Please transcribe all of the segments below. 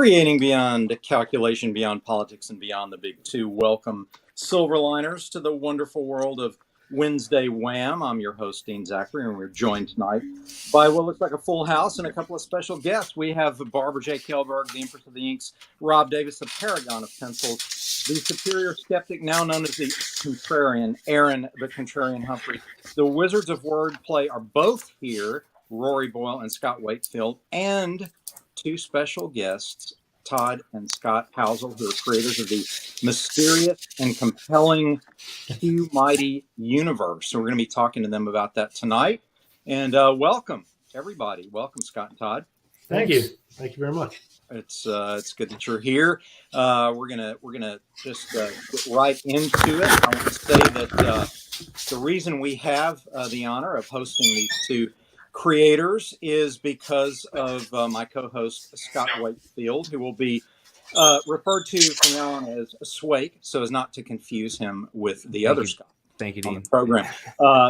Creating beyond calculation, beyond politics, and beyond the big two. Welcome, Silverliners, to the wonderful world of Wednesday Wham. I'm your host, Dean Zachary, and we're joined tonight by what looks like a full house and a couple of special guests. We have Barbara J. Kelberg, the Empress of the Inks, Rob Davis, the Paragon of Pencils, the Superior Skeptic, now known as the Contrarian, Aaron, the Contrarian Humphrey. The Wizards of Wordplay are both here, Rory Boyle and Scott Wakefield, and two special guests, Todd and Scott Hoisel, who are creators of the mysterious and compelling Q Mighty universe. So we're going to be talking to them about that tonight. And welcome, everybody. Welcome, Scott and Todd. Thank you. Thank you very much. It's good that you're here. We're gonna just get right into it. I want to say that the reason we have the honor of hosting these two creators is because of my co-host Scott Wakefield, who will be referred to from now on as Swake, so as not to confuse him with the other Scott. Thank you, Dean. On the program.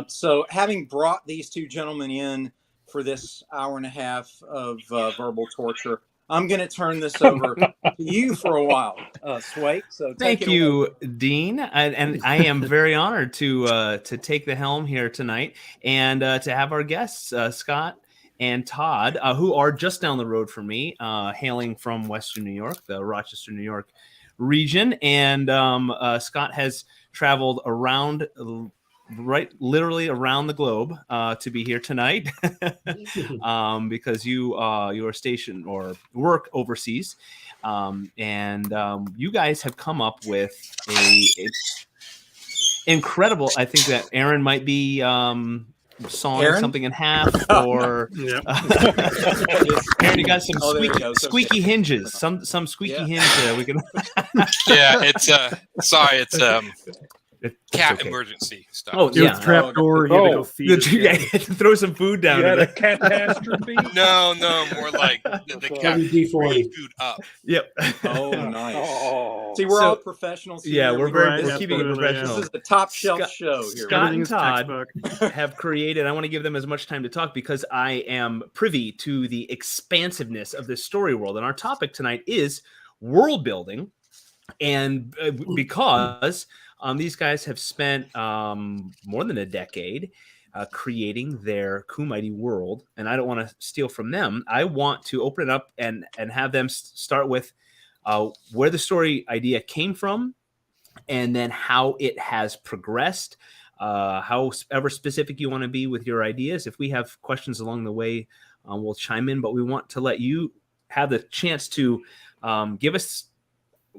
So having brought these two gentlemen in for this hour and a half of verbal torture, I'm going to turn this over to you for a while, Swake. So thank you, Dean, and I am very honored to take the helm here tonight and to have our guests, Scott and Todd, who are just down the road from me, hailing from Western New York, the Rochester, New York region, and Scott has traveled around. Literally around the globe to be here tonight because you are stationed or work overseas, and you guys have come up with a incredible. I think that Aaron might be sawing something in half, or Aaron, you got some squeaky hinges, some squeaky hinge. We can. Yeah, it's sorry, it's cat okay. Emergency stuff. Oh, yeah. Trap door. You had to go feed it. Throw some food down. You had a catastrophe? No, more like the cat food up. Yep. Oh, nice. Oh. See, we're all professionals here. Yeah, we're keeping it professional. This is the top shelf show here. Scott and Todd have created, I want to give them as much time to talk because I am privy to the expansiveness of this story world. And our topic tonight is world building. And because these guys have spent more than a decade creating their Mighty world, and I don't want to steal from them. I want to open it up and have them start with where the story idea came from, and then how it has progressed, however specific you want to be with your ideas. If we have questions along the way, we'll chime in, but we want to let you have the chance to give us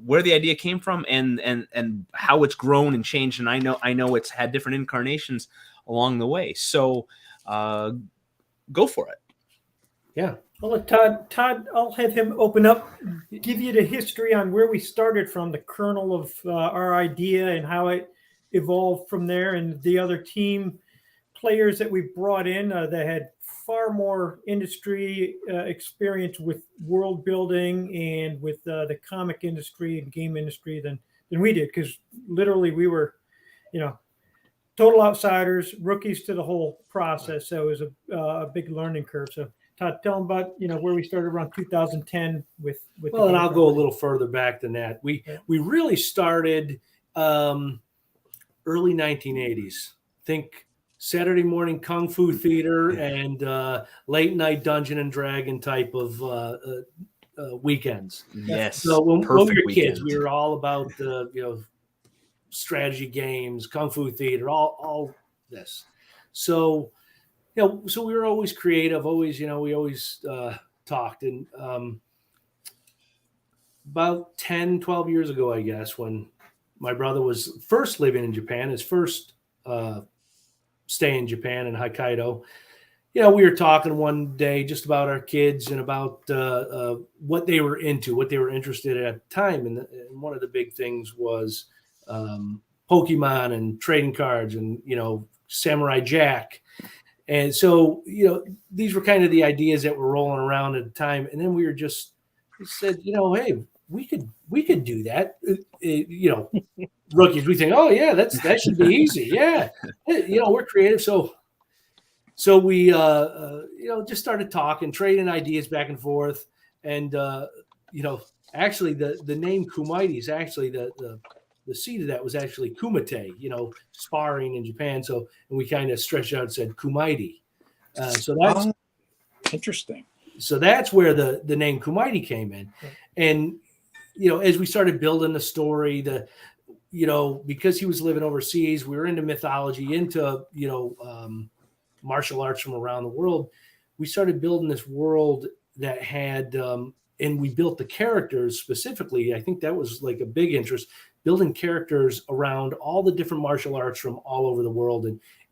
where the idea came from and how it's grown and changed. And I know it's had different incarnations along the way. So go for it. Yeah. I'll let Todd, I'll have him open up, give you the history on where we started from, the kernel of our idea and how it evolved from there. And the other team players that we brought in that had far more industry experience with world building and with the comic industry and game industry than we did, because literally we were, total outsiders, rookies to the whole process. So it was a big learning curve. So Todd, tell them about where we started around 2010 with. Well, and I'll go a little further back than that. We really started early 1980s. Think Saturday morning Kung Fu theater and late night Dungeon and Dragon type of weekends. Yes. So when we were kids, we were all about strategy games, Kung Fu theater, all this. So so we were always creative. Always, we always talked. And about 10, 12 years ago, I guess, when my brother was first living in Japan, his first stay in Japan in Hokkaido. We were talking one day just about our kids and about what they were into, what they were interested in at the time. And one of the big things was Pokemon and trading cards and, Samurai Jack. And so, these were kind of the ideas that were rolling around at the time. And then we said, hey, we could do that. Rookies, we think, oh yeah, that should be easy. Yeah. We're creative. So we, just started talking, trading ideas back and forth. And, actually the name Kumaiti is actually the seed of that was actually kumite, sparring in Japan. So, and we kind of stretched out and said Kumaiti. So that's interesting. So that's where the name Kumaiti came in. And, as we started building the story, because he was living overseas, we were into mythology, into, martial arts from around the world. We started building this world that had, and we built the characters specifically. I think that was like a big interest, building characters around all the different martial arts from all over the world,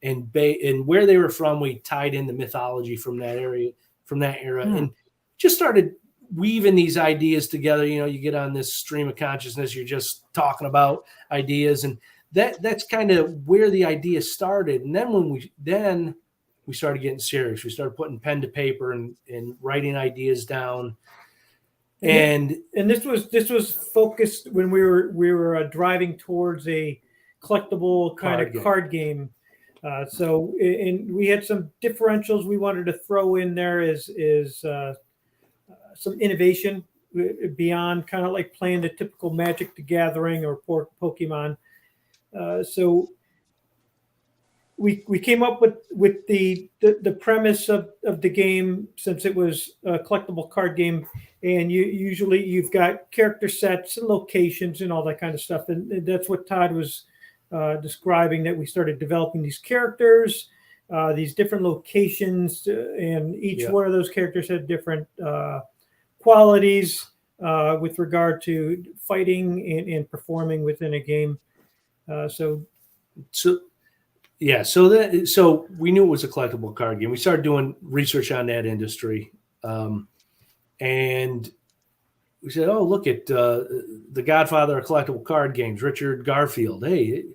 and where they were from. We tied in the mythology from that era, and just started weaving these ideas together. You get on this stream of consciousness, you're just talking about ideas, and that's kind of where the idea started. And then when we started getting serious, we started putting pen to paper and writing ideas down. And this was focused when we were driving towards a collectible kind of card game. So we had some differentials we wanted to throw in there is some innovation beyond kind of like playing the typical Magic the Gathering or Pokemon. So we came up with the premise of the game, since it was a collectible card game, and you've got character sets and locations and all that kind of stuff, and that's what Todd was describing, that we started developing these characters, these different locations, and each one of those characters had different qualities with regard to fighting and performing within a game. So we knew it was a collectible card game. We started doing research on that industry, and we said, "Oh, look at the Godfather of collectible card games, Richard Garfield. Hey,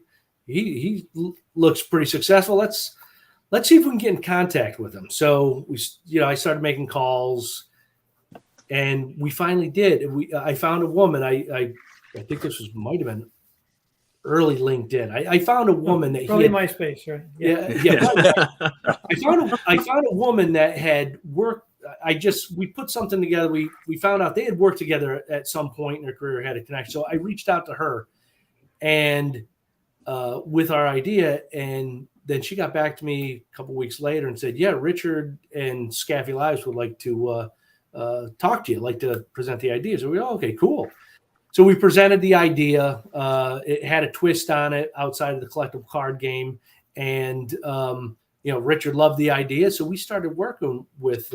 he looks pretty successful. Let's see if we can get in contact with him." So I started making calls, and we finally did. I found a woman. I think this might have been early LinkedIn. I found a woman that probably MySpace, right? Yeah. I found a woman that had worked. We put something together. We found out they had worked together at some point in their career, had a connection. So I reached out to her, and with our idea, and then she got back to me a couple weeks later and said, "Yeah, Richard and Scaffy Lives would like to talk to you, like to present the idea." So we okay, cool. So we presented the idea. It had a twist on it outside of the collectible card game, and Richard loved the idea. So we started working with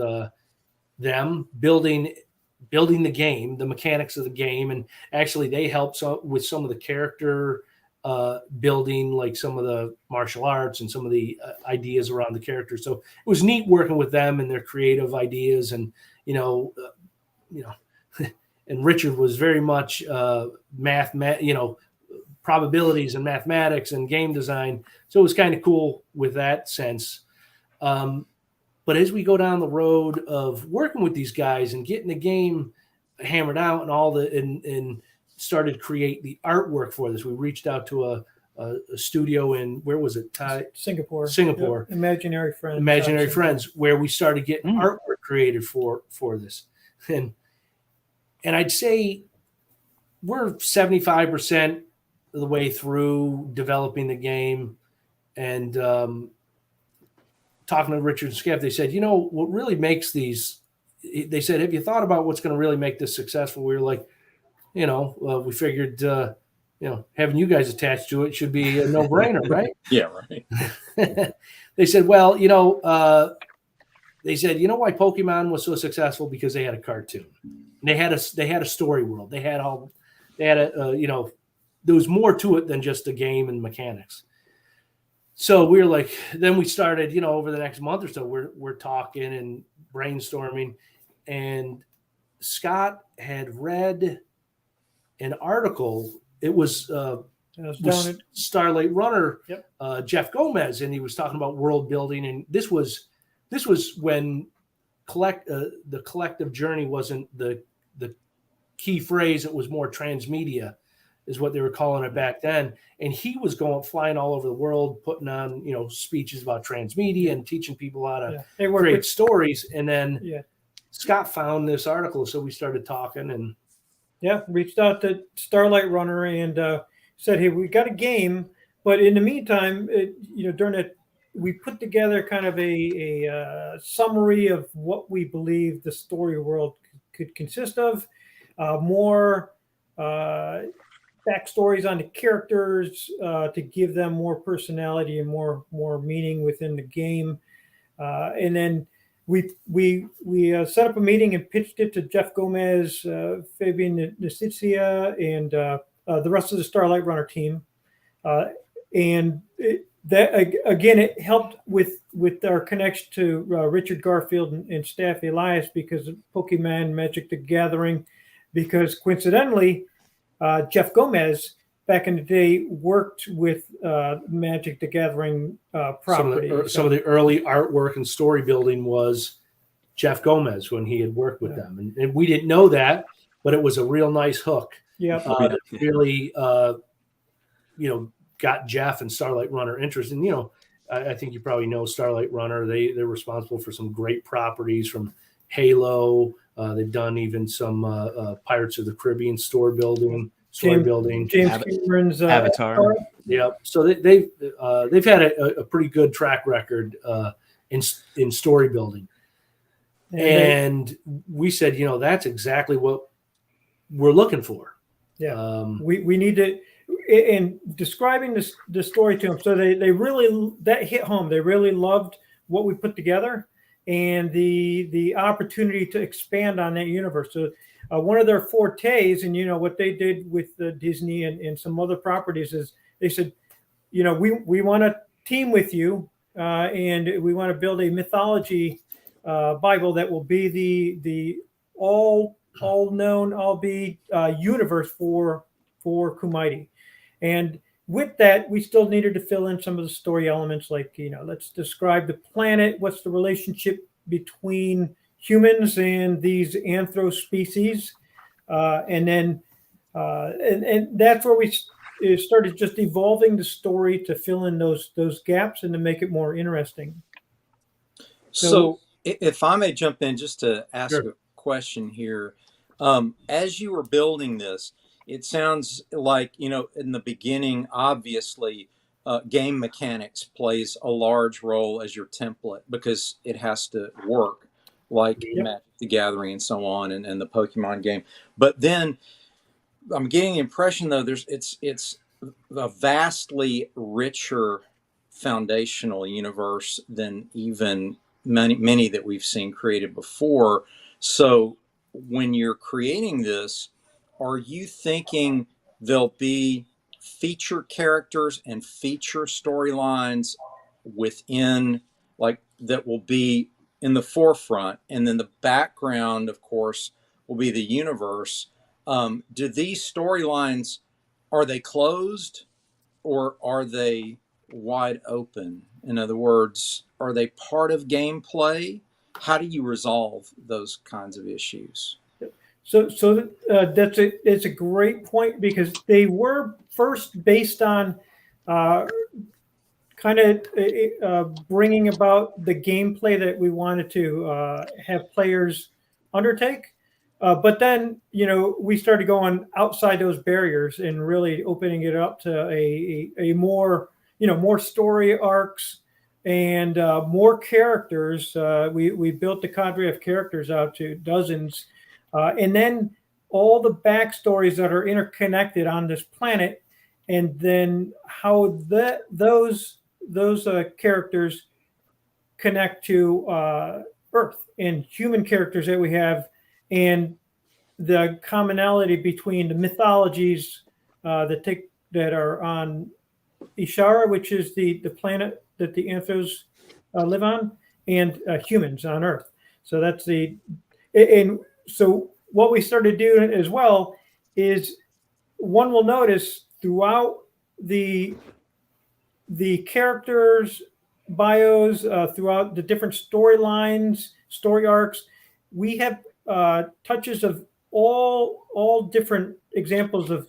them, building the game, the mechanics of the game, and actually they helped with some of the character building, like some of the martial arts and some of the ideas around the characters. So it was neat working with them and their creative ideas, and and Richard was very much probabilities and mathematics and game design. So it was kind of cool with that sense. But as we go down the road of working with these guys and getting the game hammered out and started create the artwork for this, we reached out to a studio in, where was it? Singapore. Yep. Imaginary Friends, where we started getting artwork created for this. And I'd say we're 75% of the way through developing the game, and talking to Richard and Scaff, they said, what really makes these, they said, have you thought about what's going to really make this successful? We were like, we figured, having you guys attached to it should be a no-brainer, right? Yeah, right. They said, well, they said, why Pokemon was so successful? Because they had a cartoon. They had a story world. There was more to it than just a game and mechanics. So we were like, then we started, over the next month or so, we're talking and brainstorming, and Scott had read an article. It was Starlight Runner, Jeff Gomez, and he was talking about world building, and this was when the collective journey wasn't the key phrase. It was more transmedia is what they were calling it back then. And he was flying all over the world, putting on, speeches about transmedia and teaching people how to create stories. And then Scott found this article. So we started talking, and Yeah, reached out to Starlight Runner and said, "Hey, we got a game, but in the meantime, during it, we put together kind of a summary of what we believe the story world could consist of, more backstories on the characters to give them more personality and more meaning within the game, and then." We set up a meeting and pitched it to Jeff Gomez, Fabian Nicicia, and the rest of the Starlight Runner team. It helped with our connection to Richard Garfield and Staff Elias because of Pokemon Magic the Gathering, because coincidentally, Jeff Gomez back in the day worked with Magic the Gathering property. Some of the early artwork and story building was Jeff Gomez when he had worked with them. And we didn't know that, but it was a real nice hook. Yeah. That really, got Jeff and Starlight Runner interested. And, I think you probably know Starlight Runner. They're responsible for some great properties from Halo. They've done even some Pirates of the Caribbean story building. James Cameron's Avatar. Yeah, so they've had a pretty good track record in story building, and we said, that's exactly what we're looking for. Yeah, we need to, in describing the story to them. So they really, that hit home. They really loved what we put together and the opportunity to expand on that universe. So. One of their fortes, and what they did with Disney and some other properties is they said, we want to team with you, and we want to build a mythology Bible that will be the all known, all be universe for Kumaiti. And with that, we still needed to fill in some of the story elements, like let's describe the planet, what's the relationship between humans and these anthro species, and then that's where we started just evolving the story to fill in those gaps and to make it more interesting. So if I may jump in just to ask Sure. a question here, as you were building this, it sounds like in the beginning, obviously, game mechanics plays a large role as your template because it has to work. Like Magic the Gathering and so on, and the Pokemon game. But then I'm getting the impression, though, it's a vastly richer foundational universe than even many that we've seen created before. So when you're creating this, are you thinking there'll be feature characters and feature storylines within, like, that will be in the forefront, and then the background, of course, will be the universe? Do these storylines, are they closed or are they wide open? In other words, are they part of gameplay? How do you resolve those kinds of issues? So it's a great point, because they were first based on kind of bringing about the gameplay that we wanted to have players undertake. But then, we started going outside those barriers and really opening it up to a more, more story arcs and more characters. We built the cadre of characters out to dozens. And then all the backstories that are interconnected on this planet, and then how those characters connect to Earth and human characters that we have, and the commonality between the mythologies that are on Ishara, which is the planet that the Anthros live on, and humans on Earth. So that's and so what we started doing as well is, one will notice throughout the characters' bios, throughout the different storylines, story arcs, we have touches of all different examples of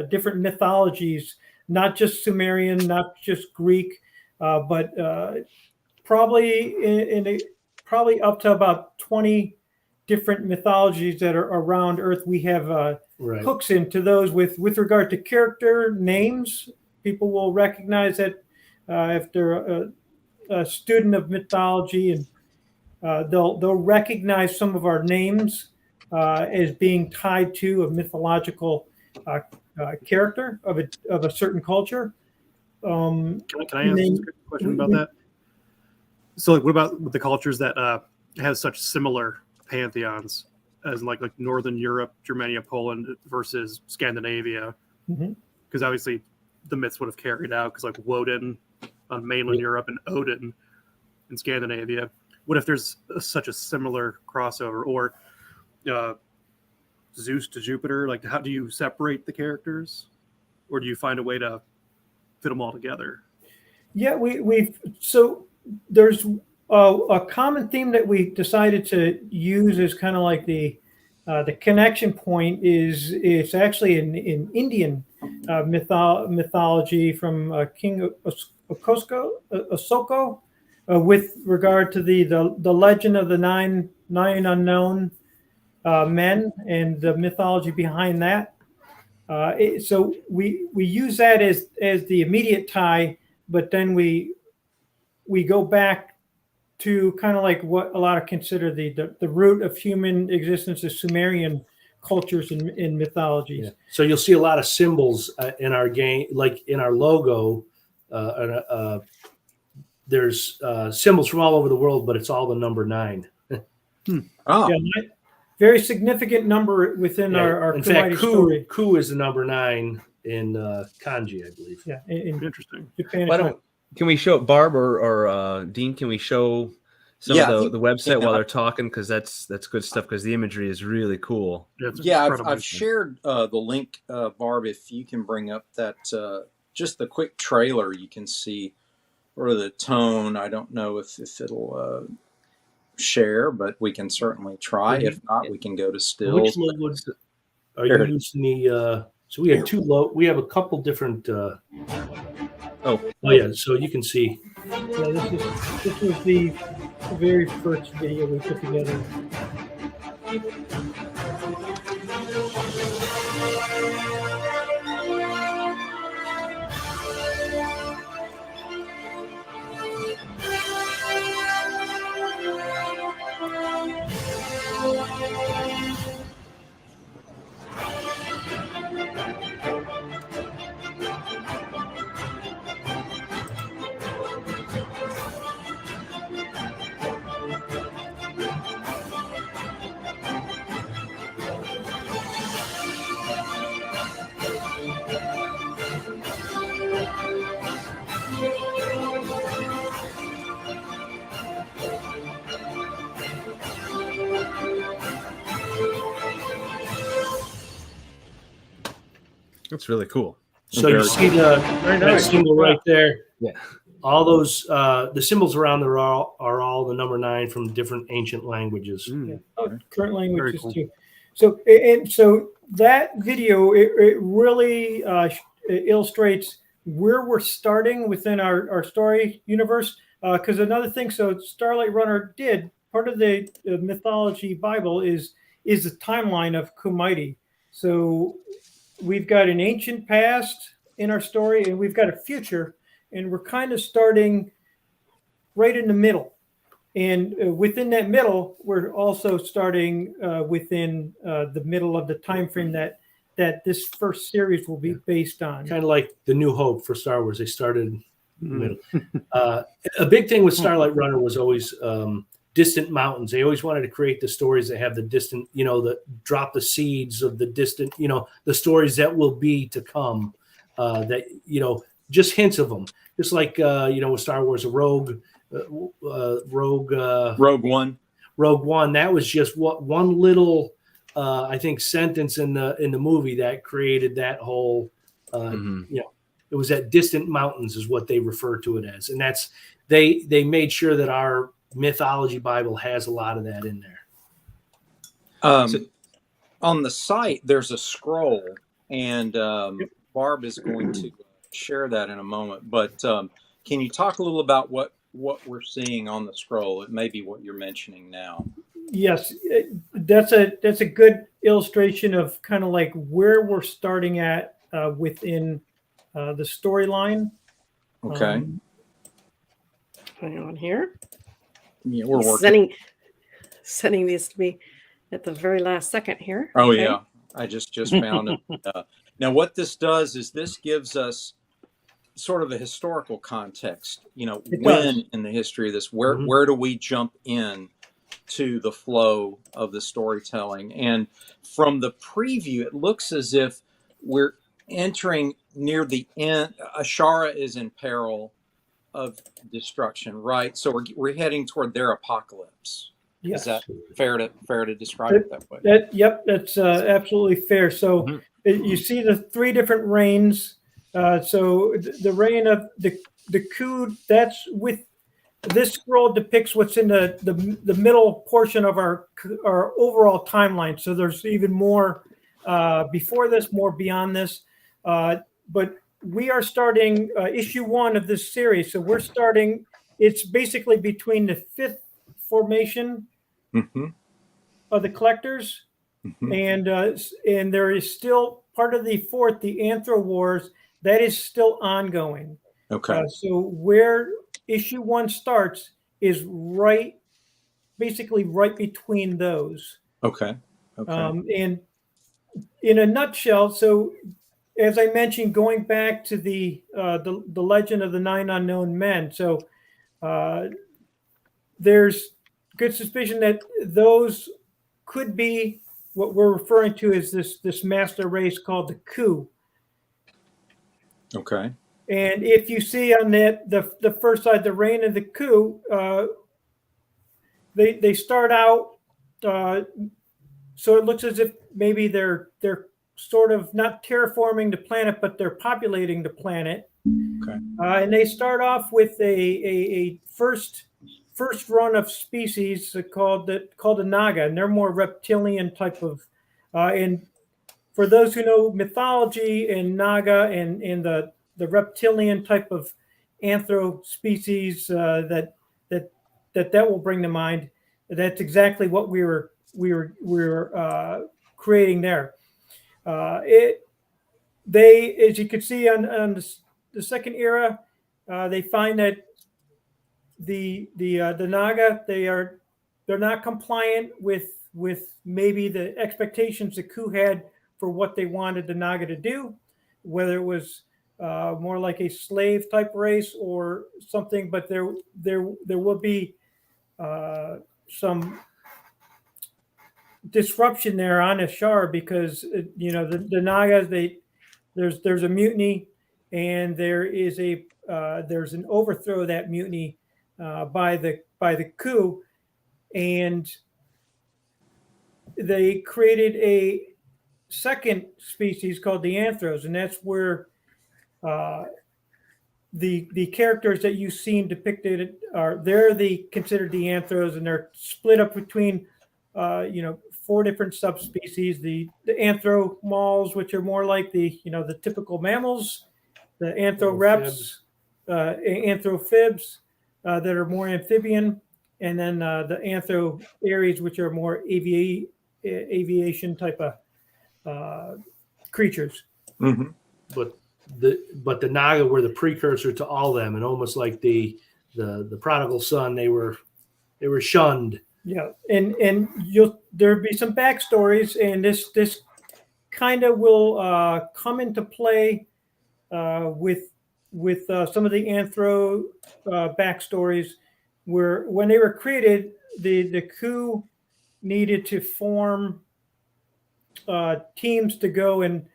different mythologies, not just Sumerian, not just Greek, but probably probably up to about 20 different mythologies that are around Earth. We have Right. hooks into those with regard to character names. People will recognize that if they're a student of mythology, and they'll recognize some of our names as being tied to a mythological character of a certain culture. Can I ask a question about that? So, like, what about with the cultures that have such similar pantheons as like Northern Europe, Germania, Poland versus Scandinavia? Because obviously the myths would have carried out, because like Woden on mainland Europe and Odin in Scandinavia. What if there's such a similar crossover, or Zeus to Jupiter? Like, how do you separate the characters, or do you find a way to fit them all together? Yeah, so there's a common theme that we decided to use as kind of like the connection point is it's actually in Indian mythology from King Asoko, with regard to the legend of the nine unknown men and the mythology behind that. So we use that as the immediate tie, but then we go back to kind of like what a lot of consider the root of human existence, the Sumerian cultures in mythologies. Yeah. So you'll see a lot of symbols in our game, like in our logo. There's symbols from all over the world, but it's all the number 9. Oh, Yeah, very significant number within our in fact, story. Ku is the number 9 in kanji, I believe. Yeah, in Interesting. Japan. Can we show Barb or Dean? Can we show some of the website while they're talking? Because that's good stuff. Because the imagery is really cool. I've shared the link, Barb. If you can bring up that just the quick trailer, you can see sort of the tone. I don't know if it'll share, but we can certainly try. If not, we can go to stills. Which logo are you using? So we have we have a couple different. Oh yeah, so you can see. Yeah, this was the very first video we put together. That's really cool. So you see that symbol right there. Yeah. All those the symbols around there are all the number 9 from different ancient languages. Yeah. Current languages cool. too. So that video it really illustrates where we're starting within our story universe. Because another thing, so Starlight Runner did part of the mythology Bible is the timeline of Kumaiti. So we've got an ancient past in our story, and we've got a future, and we're kind of starting right in the middle. And within that middle, we're also starting within the middle of the time frame that this first series will be based on. Kind of like the New Hope for Star Wars. They started in the middle. A big thing with Starlight Runner was always distant mountains. They always wanted to create the stories that have the distant, that drop the seeds of the distant, the stories that will be to come, that, just hints of them. Just like, with Star Wars, Rogue One. That was just one little, I think, sentence in the movie that created that whole, it was at distant mountains is what they refer to it as. And that's, they made sure that our mythology Bible has a lot of that in there. On the site, there's a scroll, and Barb is going to share that in a moment. But can you talk a little about what we're seeing on the scroll? It may be what you're mentioning now. Yes, that's a good illustration of kind of like where we're starting at within the storyline. Okay. Hang on here. Yeah, we're working. Sending these to me at the very last second here. Oh, Okay. yeah. I just found it. Now, what this does is this gives us sort of a historical context. It when does. in the history of this, where do we jump in to the flow of the storytelling? And from the preview, it looks as if we're entering near the end. Ashara is in peril of destruction, right? So we're heading toward their apocalypse. Yes. Is that fair to describe it that way? Yep, that's absolutely fair. So you see the three different reigns. So the reign of the coup, that's with this scroll depicts what's in the middle portion of our overall timeline. So there's even more before this, more beyond this. But we are starting issue 1 of this series. So we're starting, it's basically between the 5th formation of the collectors, and there is still part of the 4th, the Anthro Wars, that is still ongoing. Okay. So where issue 1 starts is basically right between those. Okay. And in a nutshell, so as I mentioned, going back to the legend of the 9 unknown men. So there's good suspicion that those could be what we're referring to as this master race called the coup. Okay. And if you see on the first side, the reign of the coup, they start out. So it looks as if maybe they're sort of not terraforming the planet, but they're populating the planet. Okay. And they start off with a first run of species called the Naga, and they're more reptilian type of. And for those who know mythology and Naga and the reptilian type of anthro species that will bring to mind, that's exactly what we were creating there. They, as you can see on the second era, they find that the Naga, they're not compliant with maybe the expectations the coup had for what they wanted the Naga to do, whether it was more like a slave type race or something. But there will be some disruption there on Ashar because the Nagas, there's a mutiny, and there's an overthrow of that mutiny by the coup, and they created a second species called the Anthros, and that's where the characters that you've seen depicted they're considered the Anthros, and they're split up between 4 different subspecies: the anthromals, which are more like the typical mammals, the anthroreps, anthrofibs that are more amphibian, and then the anthroaries, which are more aviation type of creatures. Mm-hmm. But the Naga were the precursor to all them, and almost like the prodigal son, they were shunned. Yeah, and there'll be some backstories, and this kind of will come into play with some of the anthro backstories, where when they were created, the coup needed to form teams to go and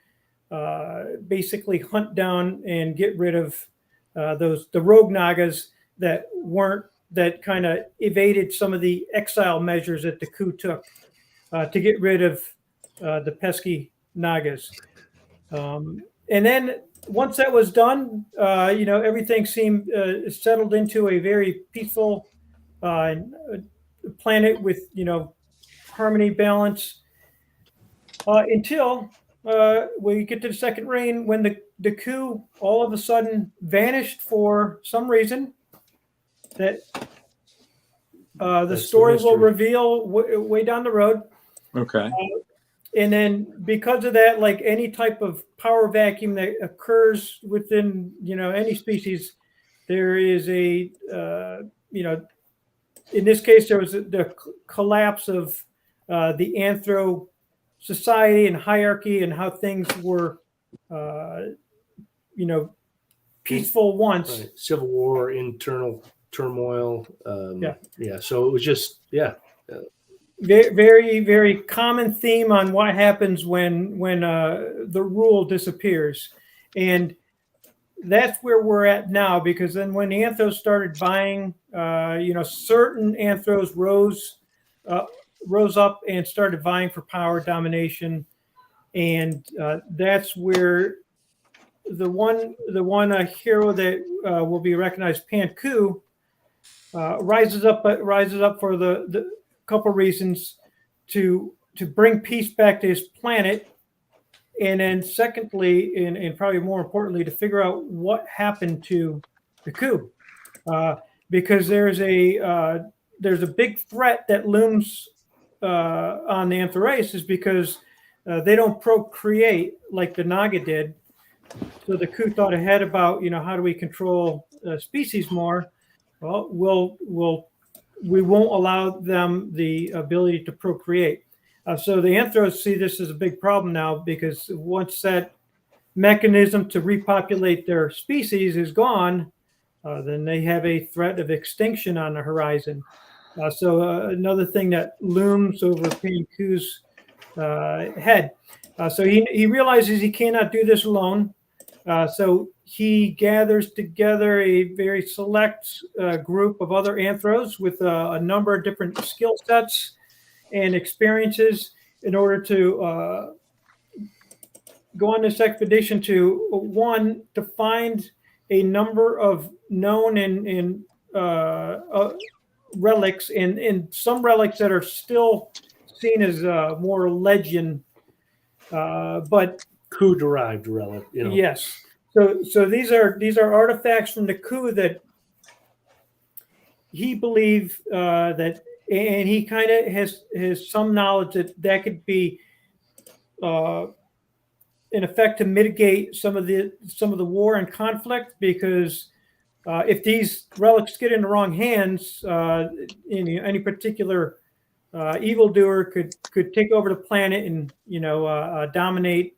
basically hunt down and get rid of the rogue Nagas that kind of evaded some of the exile measures that the coup took to get rid of the pesky Nagas. And then once that was done, everything seemed settled into a very peaceful planet with harmony, balance, until we get to the second reign, when the coup all of a sudden vanished for some reason that The That's the story will mystery. reveal way down the road. Okay. And then because of that, like any type of power vacuum that occurs within, any species, there is a, in this case, there was the collapse of the anthro society and hierarchy and how things were, peaceful once. Right. Civil War, internal turmoil. Yeah. So it was just, Very, very common theme on what happens when the rule disappears. And that's where we're at now, because then when anthros started vying, certain anthros rose up and started vying for power domination. And that's where the one hero that will be recognized, Panku, rises up for the couple reasons: to bring peace back to his planet, and then secondly, and probably more importantly, to figure out what happened to the coup, because there's a big threat that looms on the Anther race, is because they don't procreate like the Naga did. So the coup thought ahead about, how do we control species more? Well, we won't allow them the ability to procreate. So the anthros see this as a big problem now, because once that mechanism to repopulate their species is gone, then they have a threat of extinction on the horizon. So another thing that looms over Panku's head. So he realizes he cannot do this alone. So he gathers together a very select group of other anthros with a number of different skill sets and experiences in order to go on this expedition to find a number of known and relics, and some relics that are still seen as more legend, but coup derived relic. Yes. So these are artifacts from the coup that he believed that, and he kind of has some knowledge that could be in effect to mitigate some of the war and conflict, because if these relics get in the wrong hands, any particular evildoer could take over the planet and dominate.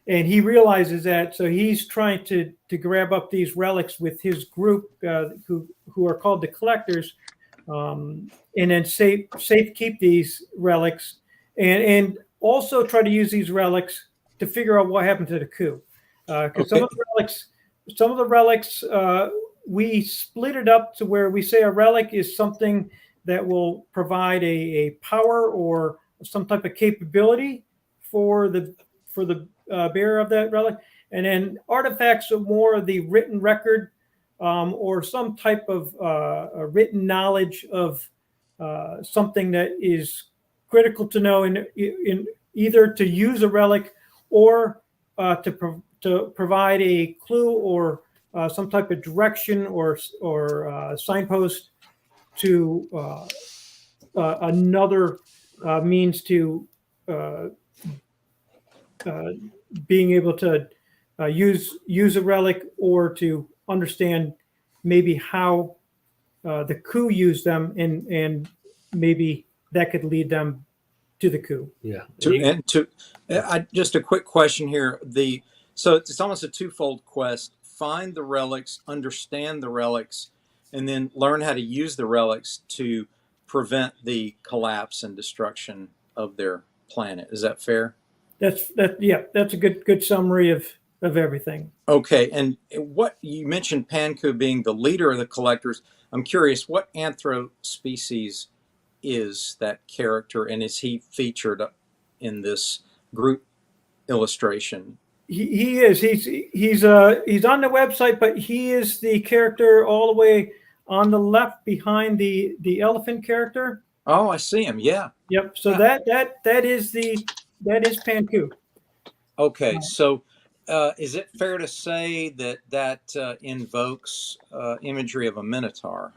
And he realizes that, so he's trying to grab up these relics with his group, who are called the Collectors, and then safe keep these relics, and also try to use these relics to figure out what happened to the coup. Because some of the relics, we split it up to where we say a relic is something that will provide a power or some type of capability for the bearer of that relic, and then artifacts are more of the written record, or some type of a written knowledge of something that is critical to know in either to use a relic or to provide a clue or some type of direction or signpost to another means to being able to use a relic, or to understand maybe how the coup used them, and maybe that could lead them to the coup. Yeah. Just a quick question here. So it's almost a twofold quest: find the relics, understand the relics, and then learn how to use the relics to prevent the collapse and destruction of their planet. Is that fair? That's a good summary of everything. Okay, and what you mentioned, Panku being the leader of the Collectors. I'm curious, what anthro species is that character, and is he featured in this group illustration? He is. He's on the website, but he is the character all the way on the left behind the elephant character. Oh, I see him. Yeah. Yep. So that is Panku. Okay, so is it fair to say that invokes imagery of a minotaur?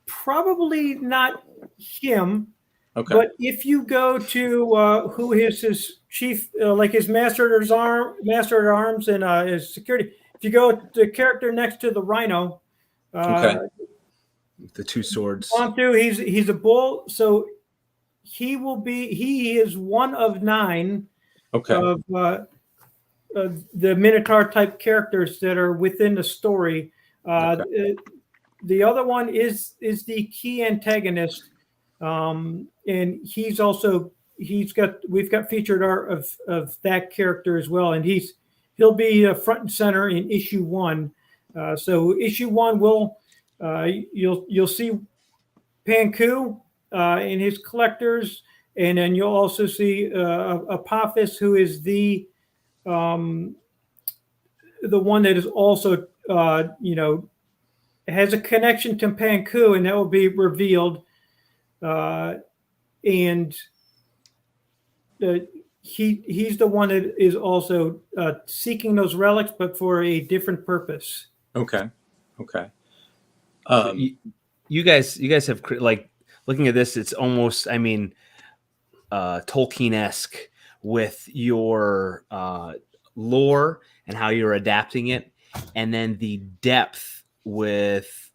Probably not him. Okay. But if you go to who is his chief, like his master at arms, and his security, if you go to the character next to the rhino, Okay. The two swords. He's a bull, so he is one of 9 Okay. of the Minotaur type characters that are within the story. The other one is the key antagonist, and we've got featured art of that character as well, and he'll be front and center in issue 1. So issue 1 will you'll see Panku and his collectors, and then you'll also see Apophis, who is the one that is also has a connection to Panku, and that will be revealed. And he's the one that is also seeking those relics, but for a different purpose. Okay. You guys have like looking at this. It's almost, Tolkien-esque with your lore and how you're adapting it, and then the depth with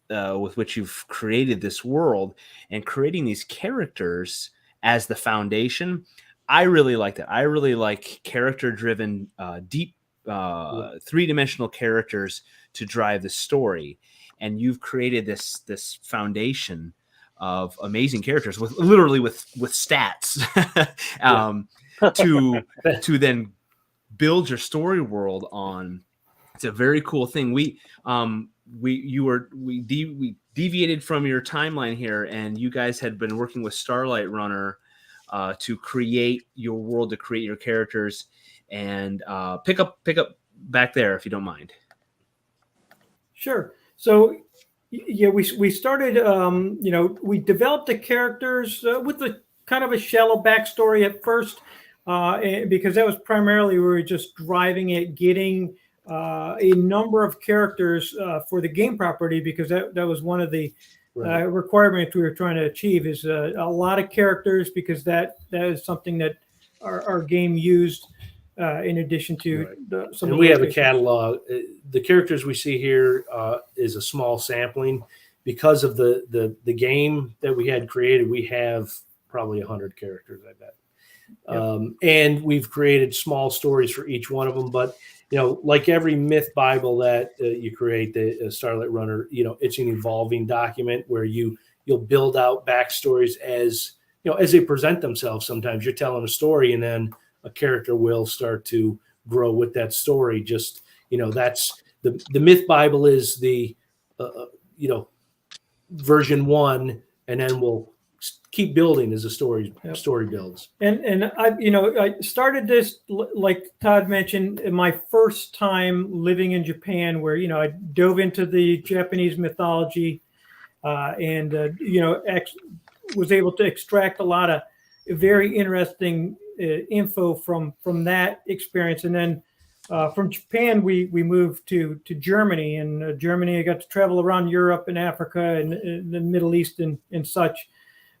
which you've created this world and creating these characters as the foundation. I really like that. I really like character-driven, deep, three-dimensional characters to drive the story. And you've created this foundation of amazing characters with stats to then build your story world on. It's a very cool thing. We deviated from your timeline here, and you guys had been working with Starlight Runner to create your world, to create your characters, and pick up back there if you don't mind. Sure. So yeah, we started. We developed the characters with a kind of a shallow backstory at first, because that was primarily we were just driving it, getting a number of characters for the game property, because that was one of the requirements we were trying to achieve, is a lot of characters, because that is something that our game used in addition to some. And we have a catalog. The characters we see here is a small sampling. Because of the game that we had created, we have probably 100 characters, I bet. Yep. And we've created small stories for each one of them, but like every myth Bible that you create, the Starlight Runner, it's an evolving document where you'll build out backstories as they present themselves. Sometimes you're telling a story, and then a character will start to grow with that story. Just that's the myth Bible is the version 1, and then we'll keep building as the story builds. And I started this, like Todd mentioned, in my first time living in Japan, where I dove into the Japanese mythology, and was able to extract a lot of very interesting info from that experience. And then from Japan, we moved to Germany, and Germany, I got to travel around Europe and Africa and the Middle East and such.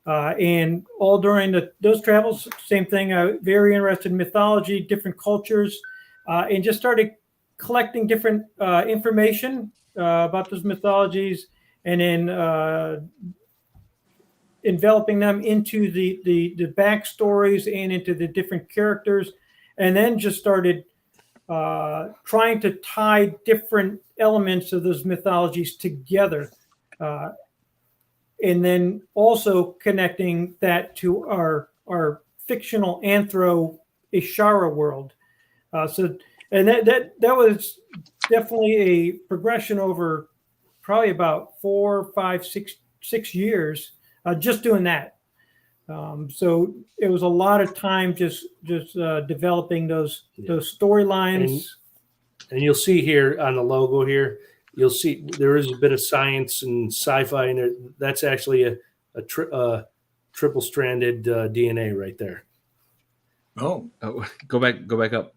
And all during those travels, same thing, very interested in mythology, different cultures, and just started collecting different information about those mythologies, and then enveloping them into the backstories and into the different characters, and then just started trying to tie different elements of those mythologies together. And then also connecting that to our fictional Anthro Ishara world. And that was definitely a progression over probably about 4, 5, 6 years, just doing that. So it was a lot of time just developing those storylines. And you'll see here on the logo here, you'll see there is a bit of science and sci-fi in there. That's actually a triple-stranded DNA right there. Oh, go back up.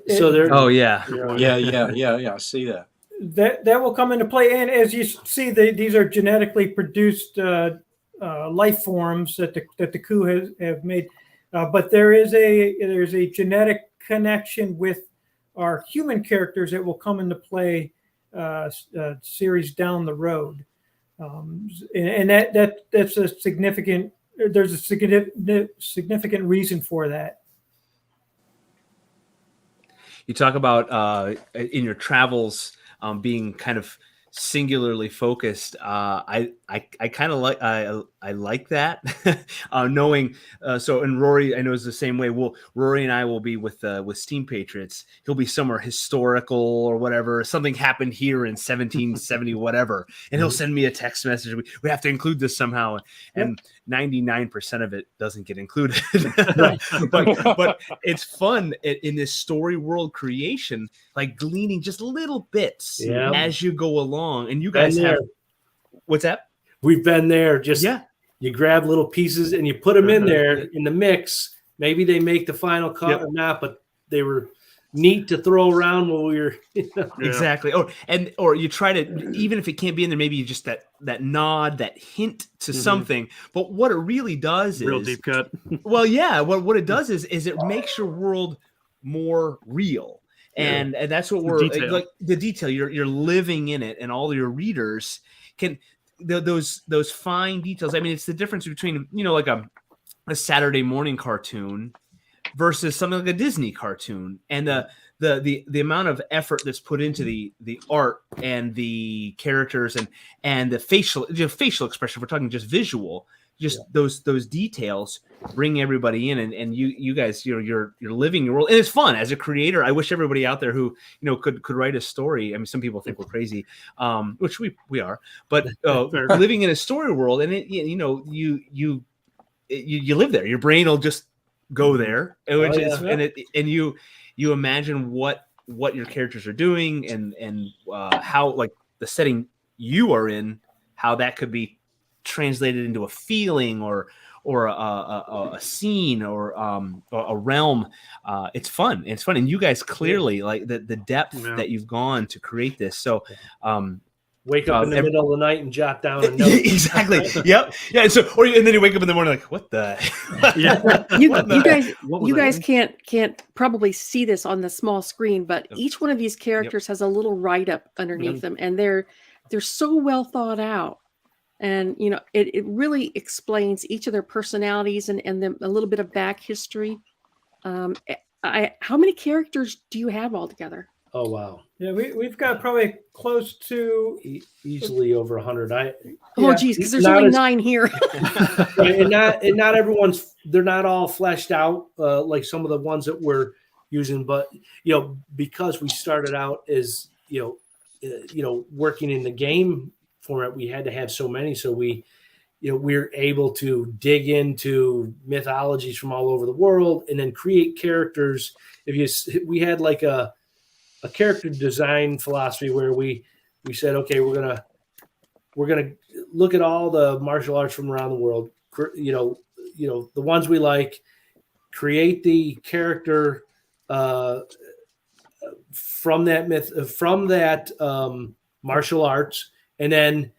So there. Oh yeah. Yeah. I see that. that will come into play. And as you see, these are genetically produced life forms that the coup have made. But there's a genetic connection with our human characters that will come into play series down the road. And that's a significant. There's a significant reason for that. You talk about in your travels being kind of singularly focused. I kind of like I like that. Knowing so, and Rory I know is the same way. Rory and I will be with Steam Patriots. He'll be somewhere historical or whatever. Something happened here in 1770 whatever, and he'll send me a text message. We have to include this somehow, and 99% of it doesn't get included. but it's fun in this story world creation, like gleaning just little bits as you go along. And you guys have what's that? We've been there. Just you grab little pieces and you put them in there in the mix. Maybe they make the final cut or not, but they were neat to throw around while we were exactly. Or you try to, even if it can't be in there, maybe you just that nod, that hint to something. But what it really does is real deep cut. Well, yeah. What it does is it makes your world more real. And that's what we're like, the detail. You're living in it, and all your readers can those fine details. I mean, it's the difference between like a Saturday morning cartoon versus something like a Disney cartoon, and the amount of effort that's put into the art and the characters and the facial expression. We're talking just visual. Just those details bring everybody in, and you guys, you're living your world, and it's fun as a creator. I wish everybody out there who could write a story. I mean, some people think we're crazy, which we are, but living in a story world, and you live there. Your brain will just go there, and you imagine what your characters are doing, and how, like, the setting you are in, how that could be translated into a feeling or a scene or a realm. It's fun. And you guys clearly like the depth that you've gone to create this. So wake up in the middle of the night and jot down a note. Exactly. Yep. Yeah. So and then you wake up in the morning like, what the? You guys can't probably see this on the small screen, but each one of these characters has a little write-up underneath them, and they're so well thought out. And, it really explains each of their personalities and then a little bit of back history. How many characters do you have altogether? Oh, wow. Yeah, we've got probably close to easily over 100. Geez, because there's only 9 here. and not everyone's, they're not all fleshed out like some of the ones that we're using. But, because we started out as, working in the game format, we had to have so many, so we're able to dig into mythologies from all over the world and then create characters. We had like a character design philosophy where we said, okay, we're gonna look at all the martial arts from around the world, the ones we like, create the character from that martial arts, and then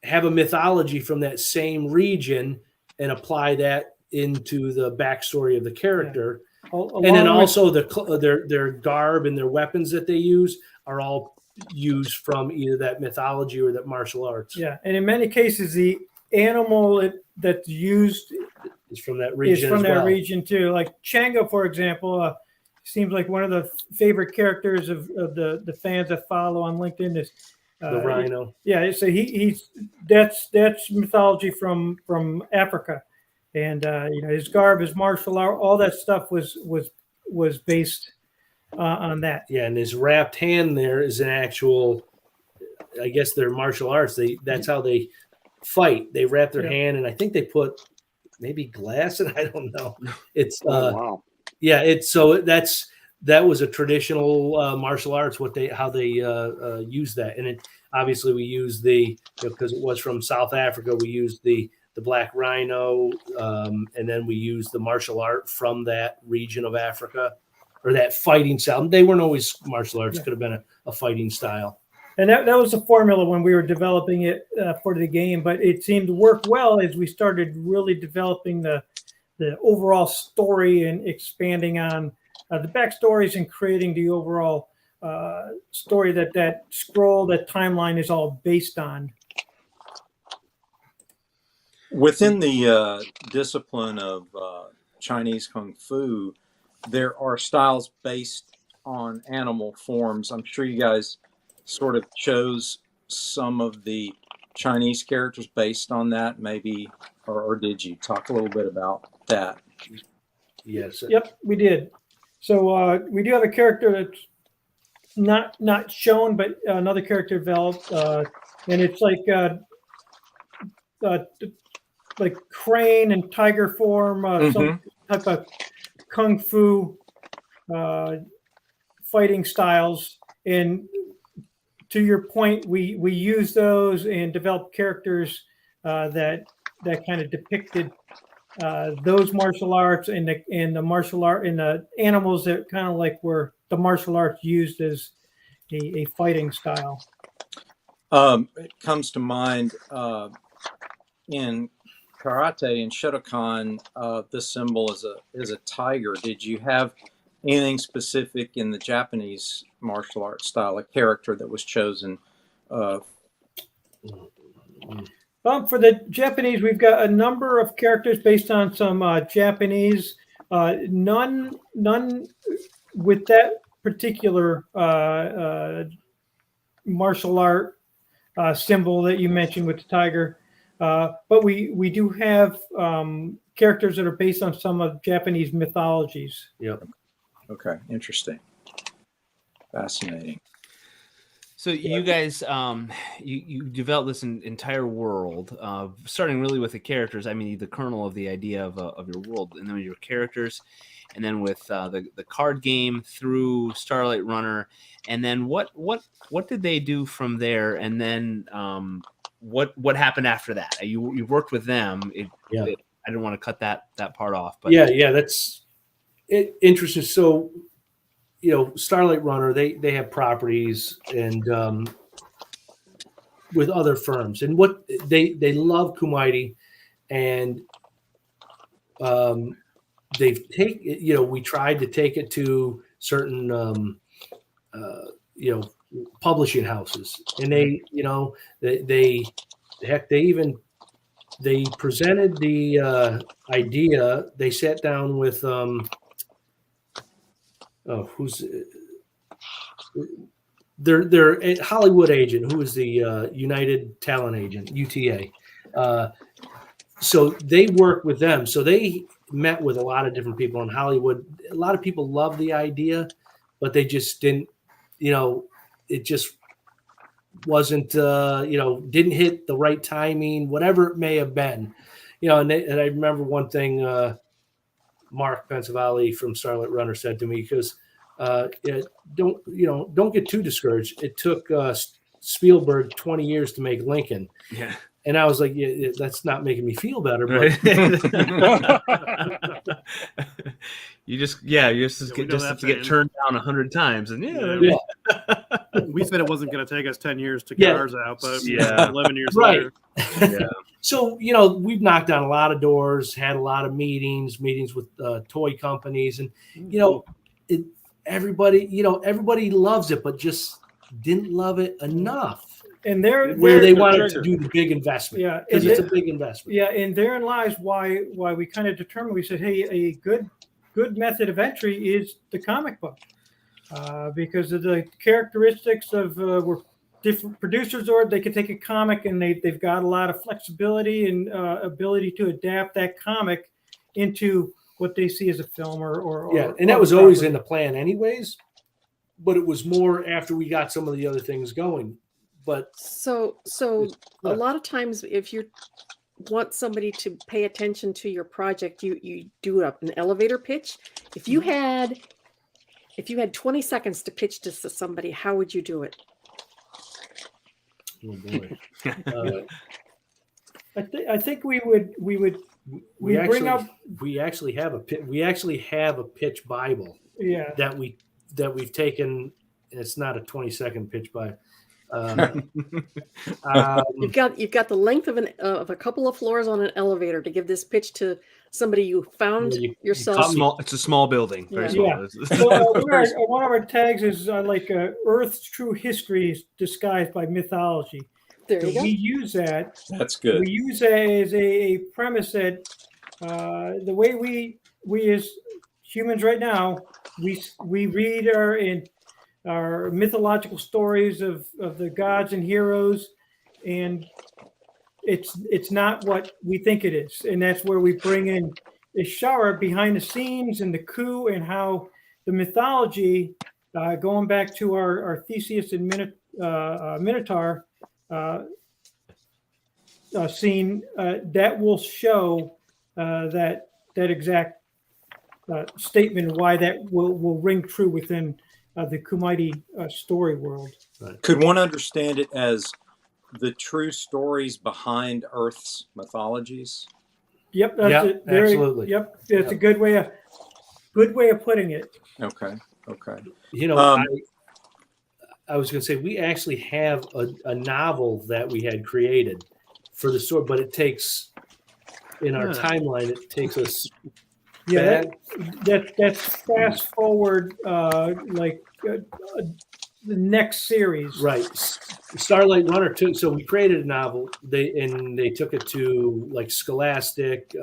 have a mythology from that same region and apply that into the backstory of the character. And then also their garb and their weapons that they use are all used from either that mythology or that martial arts. Yeah, and in many cases, the animal that's used is from that region. Region too. Like Chango, for example, seems like one of the favorite characters of the fans that follow on LinkedIn is the rhino. So that's mythology from Africa, and his garb, his martial art, all that stuff was based on that. Yeah, and his wrapped hand there is an actual, I guess, their martial arts. That's how they fight. They wrap their hand, and I think they put maybe glass, and I don't know. It's wow. Yeah, that was a traditional martial arts. How they use that, and obviously we use because it was from South Africa. We used the black rhino, and then we used the martial art from that region of Africa, or that fighting style. They weren't always martial arts; could have been a fighting style. And that was the formula when we were developing it for the game, but it seemed to work well as we started really developing the overall story and expanding on the backstories and creating the overall story that scroll, that timeline is all based on. Within the discipline of Chinese Kung Fu, there are styles based on animal forms. I'm sure you guys sort of chose some of the Chinese characters based on that, maybe, or did you talk a little bit about that? Yes. Yep, we did. So we do have a character that's not shown, but another character developed, and it's like crane and tiger form, some type of kung fu fighting styles. And to your point, we use those and develop characters that kind of depicted those martial arts and the martial art and the animals that kind of like were the martial arts used as a fighting style. It comes to mind in karate and Shotokan, the symbol is a tiger. Did you have anything specific in the Japanese martial arts style, a character that was chosen? For the Japanese, we've got a number of characters based on some Japanese. None with that particular martial art symbol that you mentioned with the tiger. But we do have characters that are based on some of Japanese mythologies. Yep. Okay, interesting. Fascinating. So you guys, you developed this entire world, starting really with the characters. I mean, the kernel of the idea of your world, and then your characters, and then with the card game through Starlight Runner, and then what did they do from there? And then what happened after that? You worked with them. I didn't want to cut that part off, but that's interesting. So, Starlight Runner, they have properties and with other firms, and what they love Kumaiti, and they've taken, we tried to take it to certain publishing houses, and they presented the idea. They sat down with their Hollywood agent, who is the United Talent Agent, UTA. So they worked with them. So they met with a lot of different people in Hollywood. A lot of people loved the idea, but they just didn't, it just wasn't, didn't hit the right timing, whatever it may have been, and I remember one thing, Mark Pensavalli from Starlight Runner said to me, because don't get too discouraged. It took Spielberg 20 years to make Lincoln. Yeah. And I was like, that's not making me feel better. But you just have to get turned down 100 times, and we said it wasn't going to take us 10 years to get ours out, but 11 years right. later. Yeah. So we've knocked on a lot of doors, had a lot of meetings with toy companies, and everybody loves it, but just didn't love it enough. And where they wanted to do the big investment. Yeah, because it's a big investment. Yeah, and therein lies why we kind of determined. We said, hey, a good method of entry is the comic book, because of the characteristics of we're different producers, or they can take a comic and they've got a lot of flexibility and ability to adapt that comic into what they see as a film or and that was always in the plan, anyways. But it was more after we got some of the other things going. But so a lot of times, if you want somebody to pay attention to your project, you do an elevator pitch. If you had 20 seconds to pitch this to somebody, how would you do it? Oh boy. I think we actually have a pitch Bible. Yeah. That we've taken. It's not a 20-second pitch Bible. You've got the length of a couple of floors on an elevator to give this pitch to somebody you found yourself. It's a small building, very small. Yeah. So one of our tags is Earth's true history disguised by mythology. There you go. We use that. That's good. We use that as a premise that the way we as humans right now, we read our mythological stories of the gods and heroes, and it's not what we think it is. And that's where we bring in the shower behind the scenes and the coup and how the mythology, going back to our Theseus and Minotaur scene, that will show that exact statement, why that will ring true within the Kumaiti story world. Right. Could one understand it as the true stories behind Earth's mythologies? Yep, that's absolutely. Yep, that's a good way of putting it. Okay. I was going to say, we actually have a novel that we had created for the story, but it takes, in our timeline, it takes us back. That's fast forward, the next series. Right. Starlight Runner too. So we created a novel. They took it to like Scholastic,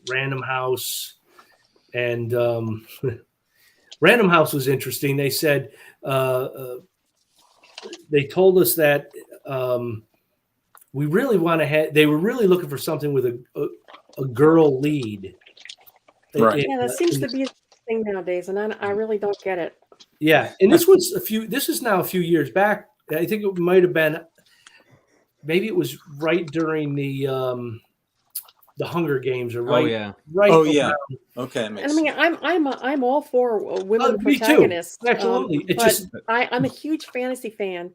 Random House, and Random House was interesting. They said they told us that we really want to have. They were really looking for something with a girl lead. Right. Yeah, that seems to be a thing nowadays, and I really don't get it. Yeah, and this is now a few years back. I think it might have been, maybe it was right during the Hunger Games, or right. Okay. And I mean, I'm all for women protagonists. Me too. Absolutely. I'm a huge fantasy fan,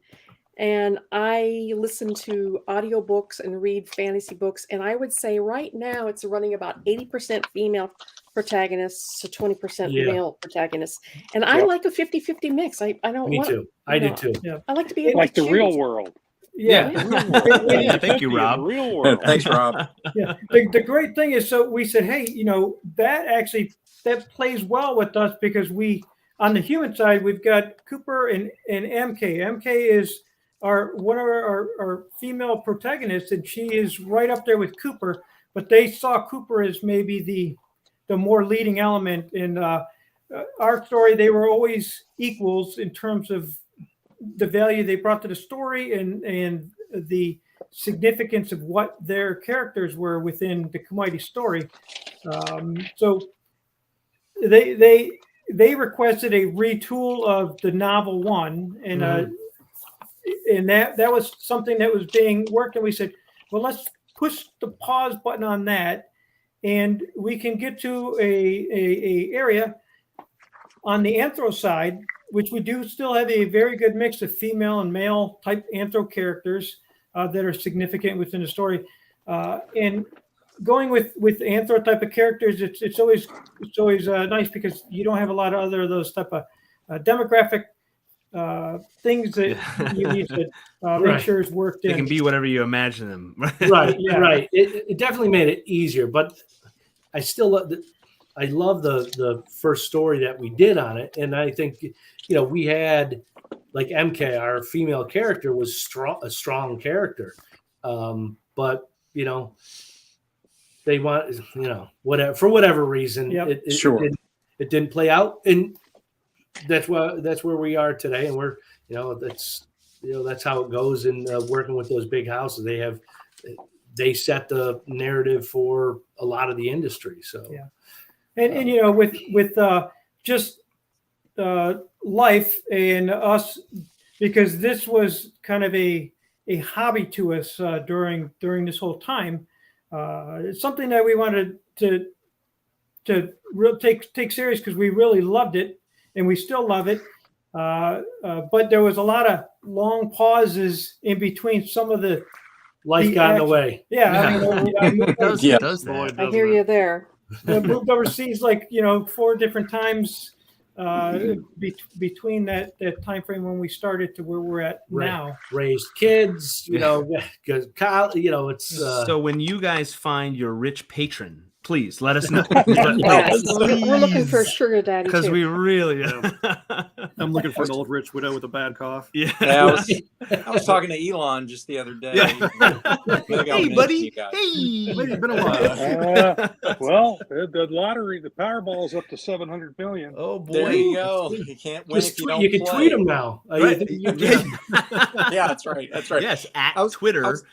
and I listen to audiobooks and read fantasy books, and I would say right now it's running about 80% female protagonists to 20% male protagonists, and I like a 50-50 mix. I don't. Me too. I did too. Yeah. I like to be able like to the choose. real world. Yeah. Yeah, thank you, Rob. The real world. Thanks, Rob. Yeah. The great thing is, so we said, hey, that plays well with us, because we, on the human side, we've got Cooper and MK. MK is one of our female protagonists, and she is right up there with Cooper, but they saw Cooper as maybe the more leading element in our story. They were always equals in terms of the value they brought to the story and the significance of what their characters were within the Kumaiti story. So they requested a retool of the novel one, and that was something that was being worked, and we said, well, let's push the pause button on that, and we can get to a area on the anthro side, which we do still have a very good mix of female and male type anthro characters that are significant within the story. And going with anthro type of characters, it's always nice, because you don't have a lot of other of those type of demographic things that you need to make sure is worked in. They can be whatever you imagine them. Right. It definitely made it easier, but I still love the first story that we did on it, and I think we had, like, MK, our female character was a strong character, but they want whatever, for whatever reason, it didn't play out, and that's where we are today, and we're that's how it goes in working with those big houses. They set the narrative for a lot of the industry. So yeah. And with just life and us, because this was kind of a hobby to us during this whole time. It's something that we wanted to really take serious, because we really loved it, and we still love it. But there was a lot of long pauses in between some of the life got in the way. Yeah. It does that. I hear you there. Moved overseas 4 different times between that time frame when we started to where we're at now. Raised kids, because it's so when you guys find your rich patron, please let us know. Yes. We're looking for a sugar daddy because too. we really. I'm looking for an old rich widow with a bad cough. Yeah, I was talking to Elon just the other day. Hey, buddy. Hey, It's been a while. Well, the lottery, the Powerball is up to 700 million. Oh boy, there you go. You can't win if you don't. You can play. tweet them now. Right. Yeah, that's right. That's right. Yes, at Twitter. I was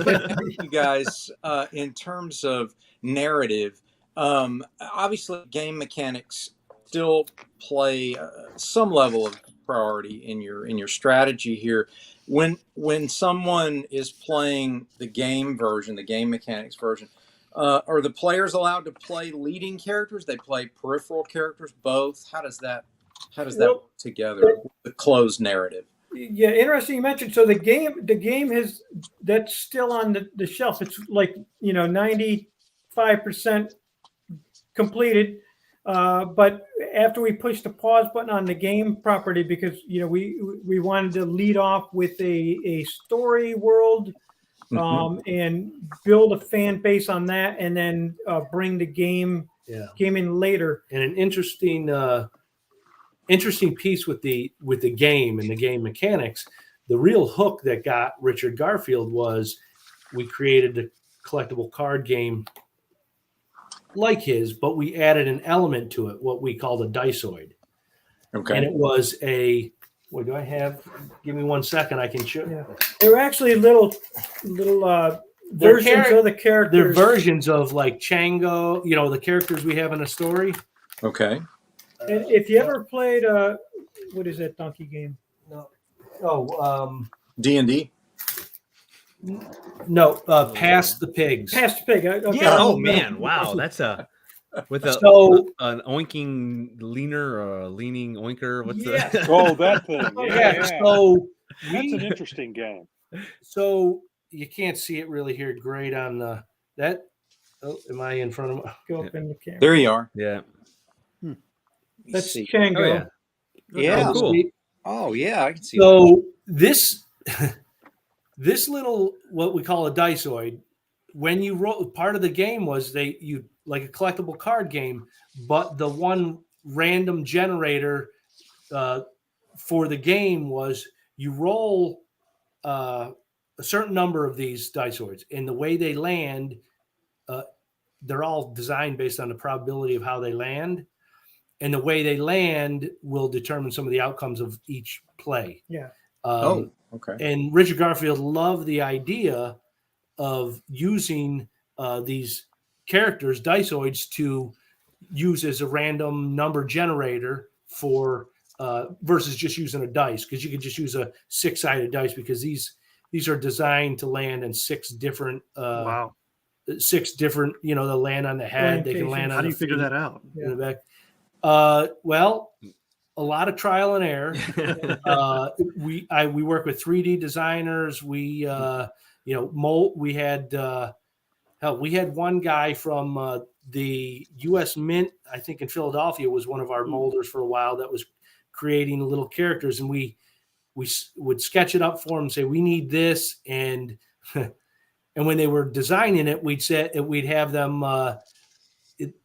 going to ask you guys in terms of narrative. Obviously, game mechanics still play some level of priority in your strategy here. When someone is playing the game version, the game mechanics version, are the players allowed to play leading characters? They play peripheral characters, both. How does that work together? The closed narrative. Yeah, interesting you mentioned. So the game has that's still on the shelf. It's like 95% completed. But after we pushed the pause button on the game property, because we wanted to lead off with a story world, and build a fan base on that, and then bring the game in later. And an interesting piece with the game and the game mechanics. The real hook that got Richard Garfield was we created a collectible card game like his, but we added an element to it, what we called a diceoid. Okay. And it was what do I have? Give me 1 second. I can show. Yeah. There were actually little versions of the characters. They're versions of like Chango, the characters we have in a story. Okay. And if you ever played what is that donkey game? No. Oh, D&D. No, Past the Pigs. Past the Pig. Okay. Yeah. Oh man! Wow, that's an oinking leaner or a leaning oinker. What's that? Oh, that thing. Yeah. So that's an interesting game. So you can't see it really here. Great on that. Oh, am I in front of my? Go up in the camera. There you are. Yeah. That's Chango. Oh, yeah. Yeah. Oh, cool. Oh yeah, I can see. So this this little what we call a diceoid, when you roll, part of the game was you like a collectible card game, but the one random generator for the game was you roll a certain number of these diceoids, and the way they land, they're all designed based on the probability of how they land. And the way they land will determine some of the outcomes of each play. Yeah. Okay. And Richard Garfield loved the idea of using these characters, diceoids, to use as a random number generator for versus just using a dice, because you could just use a 6-sided dice, because these are designed to land in 6 different. Wow. 6 different. They'll land on the head. They can land on. How do you figure that out? In the back. Well, a lot of trial and error. We work with 3D designers. We mold. We had one guy from the U.S. Mint, I think in Philadelphia, was one of our molders for a while, that was creating little characters, and we would sketch it up for them and say, we need this, and and when they were designing it, we'd have them.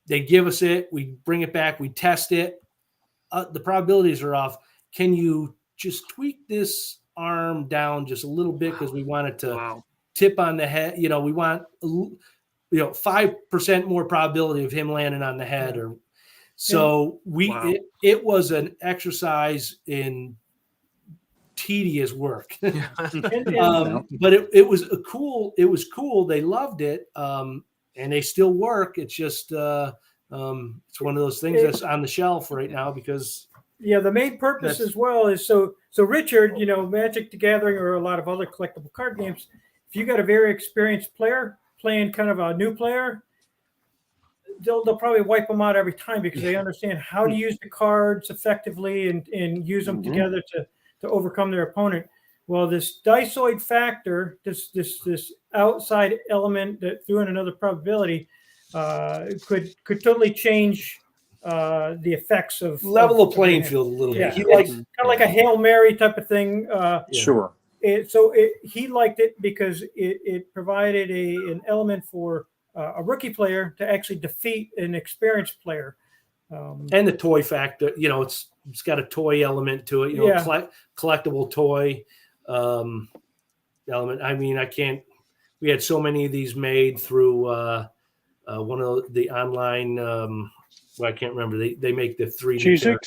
They give us it, we bring it back, we test it. The probabilities are off. Can you just tweak this arm down just a little bit, because we want it to tip on the head? We want 5% more probability of him landing on the head, or so. It was an exercise in tedious work, but it was cool. It was cool. They loved it. And they still work. It's just it's one of those things that's on the shelf right now, because the main purpose as well is so Richard, Magic the Gathering or a lot of other collectible card games, if you got a very experienced player playing kind of a new player, they'll probably wipe them out every time, because they understand how to use the cards effectively and use them together to overcome their opponent. Well, this diceoid factor, this outside element that threw in another probability, could totally change the effects of level the playing field a little Yeah, bit. He it's likes kind of like a Hail Mary type of thing. Sure. He liked it because it provided an element for a rookie player to actually defeat an experienced player. And the toy factor, it's got a toy element to it, collectible toy element. I mean, we had so many of these made through one of the online, I can't remember. They make the 3D.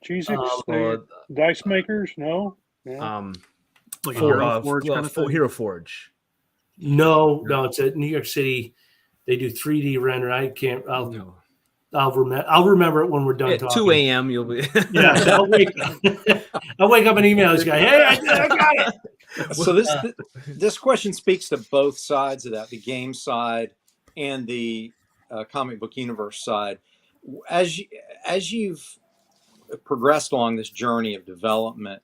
Cheez-Ix, dice makers? No. Like Hero Forge kind of thing? Hero Forge. No, it's at New York City. They do 3D render. I'll remember it when we're done talking. 2 a.m. You'll be. Yeah, I'll wake up and email this guy. Hey, I got it. So this question speaks to both sides of that, the game side and the comic book universe side. As you've progressed along this journey of development,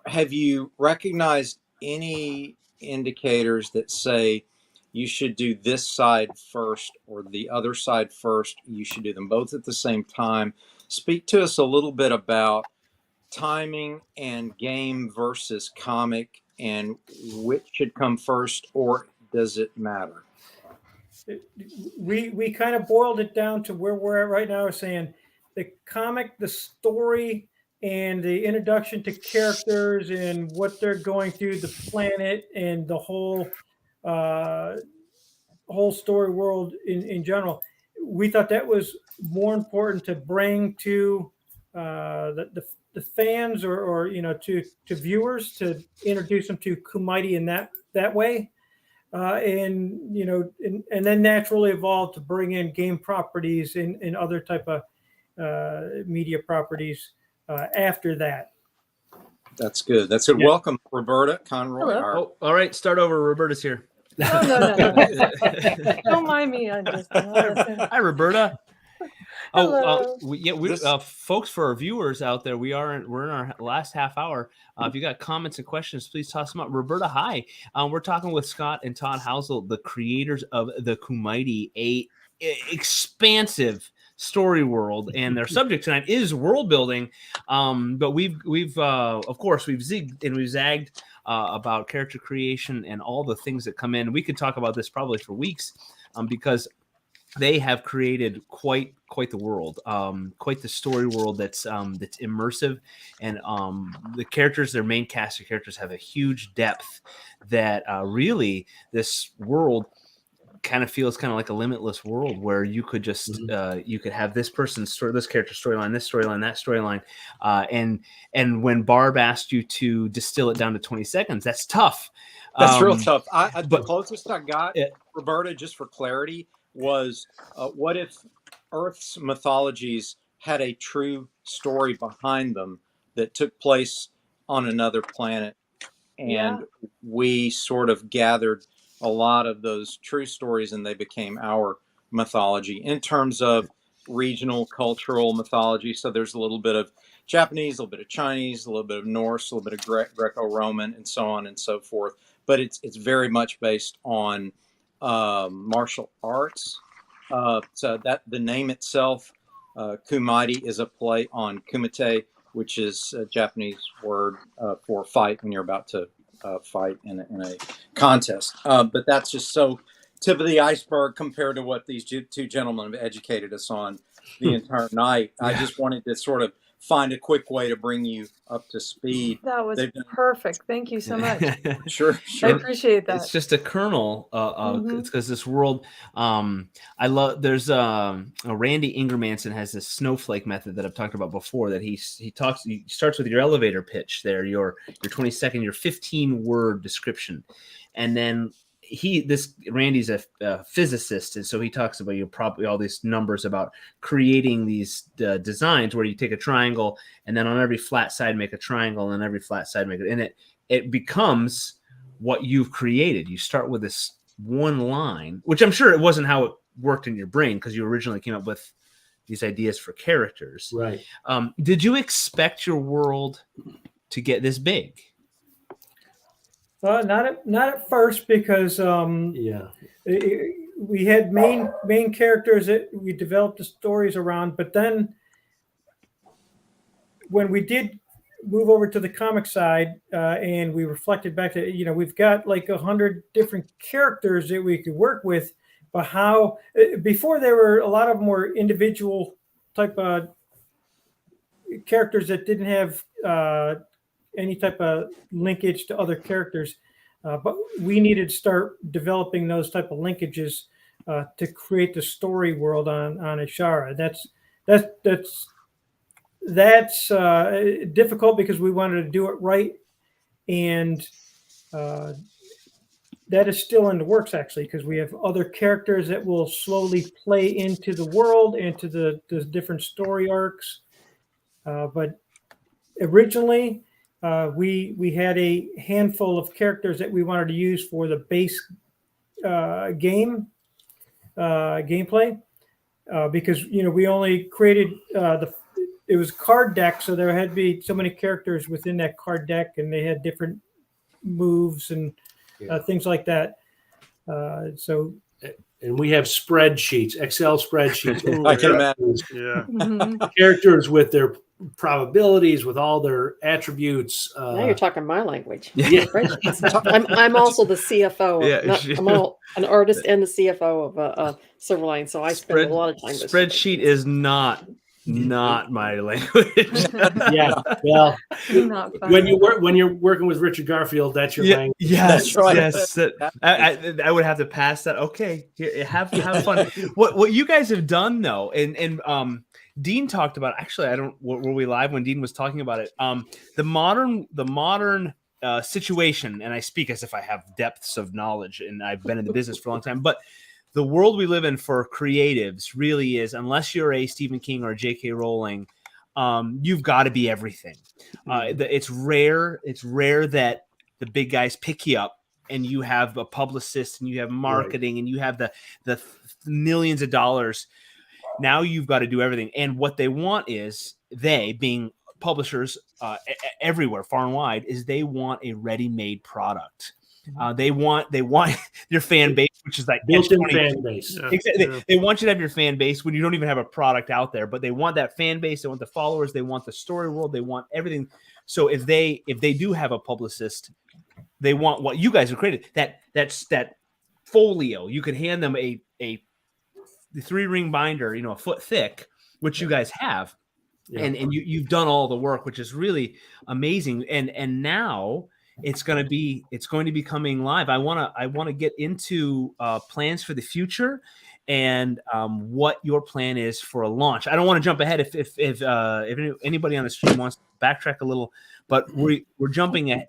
have you recognized any indicators that say you should do this side first or the other side first? You should do them both at the same time. Speak to us a little bit about timing and game versus comic, and which should come first, or does it matter? We kind of boiled it down to where we're at right now, saying the comic, the story, and the introduction to characters and what they're going through, the planet and the whole story world in general. We thought that was more important to bring to the fans or to viewers, to introduce them to Kumaiti in that way, and then naturally evolve to bring in game properties and other type of media properties after that. That's good. That's good. Yeah. Welcome, Roberta Conroy. Oh, all right, start over. Roberta's here. No. Don't mind me. I just Hi, Roberta. Hello. Folks, for our viewers out there, we're in our last half hour. If you got comments and questions, please toss them up. Roberta, hi. We're talking with Scott and Todd Hoisel, the creators of the Kumaiti, a expansive story world, and their subject tonight is world building. But we've of course we've zigged and we've zagged about character creation and all the things that come in. We could talk about this probably for weeks, because they have created quite the world, quite the story world that's immersive, and the characters, their main cast of characters, have a huge depth that really this world kind of feels kind of like a limitless world where you could just you could have this person's story, this character storyline, this storyline, that storyline, and when Barb asked you to distill it down to 20 seconds, that's tough. That's real tough. The closest I got, Roberta, just for clarity, was what if Earth's mythologies had a true story behind them that took place on another planet, and we sort of gathered a lot of those true stories and they became our mythology in terms of regional cultural mythology. So there's a little bit of Japanese, a little bit of Chinese, a little bit of Norse, a little bit of Greco-Roman, and so on and so forth. But it's very much based on martial arts. So that the name itself, Kumaiti, is a play on kumite, which is a Japanese word for fight when you're about to fight in a contest. But that's just so tip of the iceberg compared to what these two gentlemen have educated us on the entire night. I just wanted to sort of find a quick way to bring you up to speed. That was perfect. Thank you so much. Sure. I appreciate that. It's just a kernel. It's because this world, I love. There's Randy Ingermanson has this snowflake method that I've talked about before. That he starts with your elevator pitch there, your 20-second, your 15-word description, and then Randy's a physicist, and so he talks about probably all these numbers about creating these designs where you take a triangle and then on every flat side make a triangle and every flat side make it, and it becomes what you've created. You start with this one line, which I'm sure it wasn't how it worked in your brain because you originally came up with these ideas for characters. Right. Did you expect your world to get this big? Not at first, because we had main characters that we developed the stories around, but then when we did move over to the comic side and we reflected back to, we've got like 100 different characters that we could work with, but how before there were a lot of them were individual type of characters that didn't have any type of linkage to other characters, but we needed to start developing those type of linkages to create the story world on Ashara. That's difficult because we wanted to do it right, and that is still in the works actually, because we have other characters that will slowly play into the world, into the different story arcs. But originally, we had a handful of characters that we wanted to use for the base gameplay, because we only created it was card deck, so there had to be so many characters within that card deck, and they had different moves and things like that. And we have spreadsheets, Excel spreadsheets. I can imagine. Yeah. Characters with their probabilities, with all their attributes. Now you're talking my language. Yeah. I'm also the CFO. Yeah. I'm an artist and the CFO of Silverline, so I spend a lot of time with spreadsheet is not my language. Yeah, well, when you're working with Richard Garfield, that's your language. Yes, right. Yes. I would have to pass that. Okay, have fun. What you guys have done though, and Dean talked about. Actually, were we live when Dean was talking about it? The modern situation, and I speak as if I have depths of knowledge, and I've been in the business for a long time, but the world we live in for creatives really is, unless you're a Stephen King or a J.K. Rowling, you've got to be everything. It's rare that the big guys pick you up and you have a publicist and you have marketing and you have the millions of dollars. Now you've got to do everything. And what they want is, they being publishers everywhere, far and wide, is they want a ready-made product. They want your fan base, which is like built-in fan base. They want you to have your fan base when you don't even have a product out there, but they want that fan base. They want the followers. They want the story world. They want everything. So if they do have a publicist, they want what you guys have created. That folio. You could hand them the 3-ring binder, a foot thick, which you guys have, and you've done all the work, which is really amazing. And now it's going to be coming live. I want to get into plans for the future and what your plan is for a launch. I don't want to jump ahead if anybody on the stream wants to backtrack a little, but we're jumping ahead.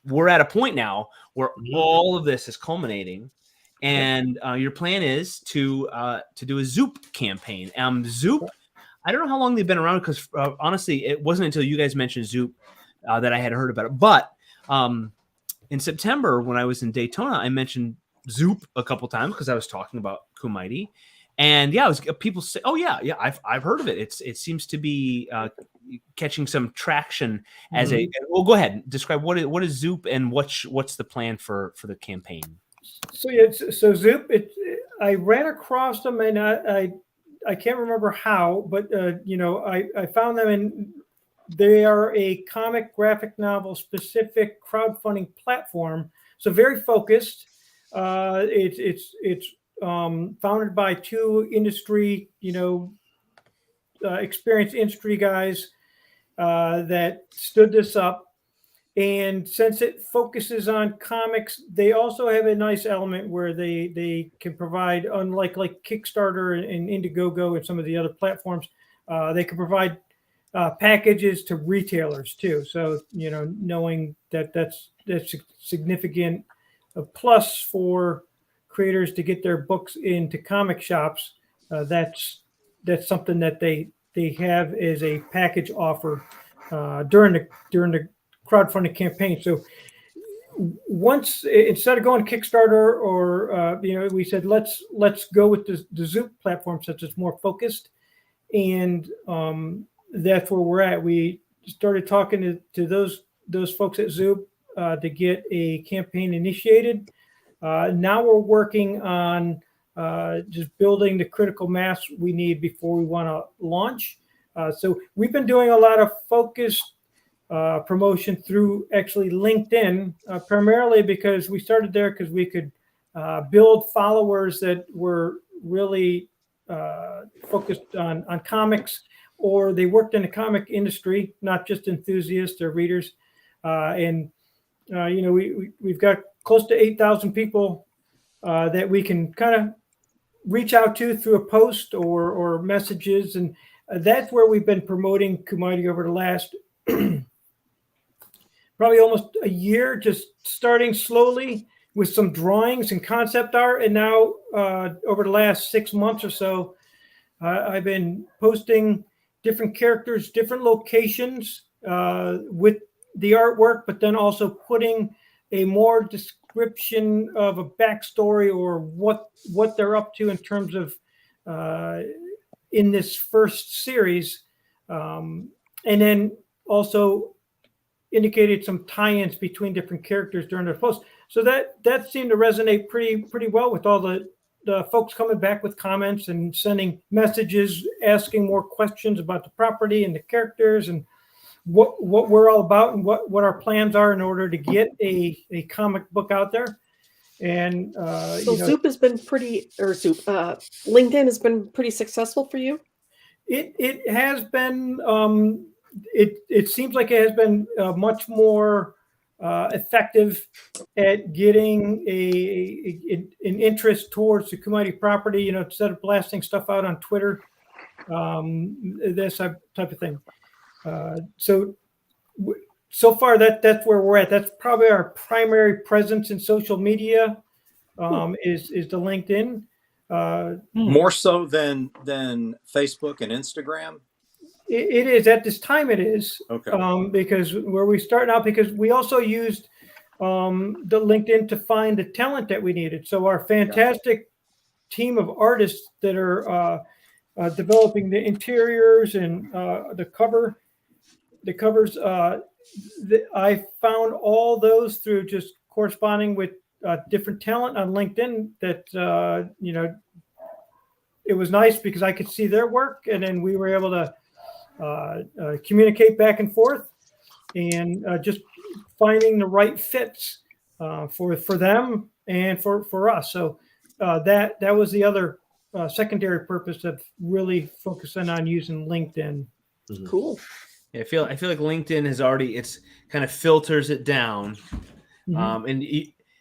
We're at a point now where all of this is culminating, and your plan is to do a Zoop campaign. Zoop, I don't know how long they've been around, because honestly, it wasn't until you guys mentioned Zoop that I had heard about it. But in September, when I was in Daytona, I mentioned Zoop a couple times because I was talking about Kumaiti, and people say, "Oh yeah, I've heard of it. It seems to be catching some traction as a." Well, go ahead, describe what is Zoop and what's the plan for the campaign. So Zoop, I ran across them, and I can't remember how, but I found them in. They are a comic graphic novel specific crowdfunding platform. So very focused. It's founded by 2 industry, experienced industry guys that stood this up. And since it focuses on comics, they also have a nice element where they can provide, unlike like Kickstarter and Indiegogo and some of the other platforms, they can provide packages to retailers too. So knowing that's a significant plus for creators to get their books into comic shops. That's something that they have as a package offer during the crowdfunding campaign. So once, instead of going Kickstarter or we said let's go with the Zoop platform, since it's more focused, and that's where we're at. We started talking to those folks at Zoop to get a campaign initiated. Now we're working on just building the critical mass we need before we want to launch. So we've been doing a lot of focused promotion through actually LinkedIn, primarily because we started there because we could build followers that were really focused on comics, or they worked in the comic industry, not just enthusiasts or readers. We've got close to 8,000 people that we can kind of reach out to through a post or messages. And that's where we've been promoting Kumaiti over the last probably almost a year, just starting slowly with some drawings and concept art. And now over the last 6 months or so, I've been posting different characters, different locations with the artwork, but then also putting a more description of a backstory or what they're up to in terms of in this first series. And then also indicated some tie-ins between different characters during their posts. So that seemed to resonate pretty well with all the folks coming back with comments and sending messages, asking more questions about the property and the characters and what we're all about and what our plans are in order to get a comic book out there. And Zoop has been LinkedIn has been pretty successful for you. It has been. It seems like it has been much more effective at getting an interest towards the Kumaiti property. Instead of blasting stuff out on Twitter, this type of thing. So far that's where we're at. That's probably our primary presence in social media. Is the LinkedIn. More so than Facebook and Instagram? It is at this time. It is. Okay. Because where we start out, because we also used the LinkedIn to find the talent that we needed. So our fantastic team of artists that are developing the interiors and the covers. I found all those through just corresponding with different talent on LinkedIn. That it was nice because I could see their work, and then we were able to communicate back and forth, and just finding the right fits for them and for us. So that was the other secondary purpose of really focusing on using LinkedIn. Mm-hmm. Cool. Yeah, I feel like LinkedIn has already, it's kind of filters it down, and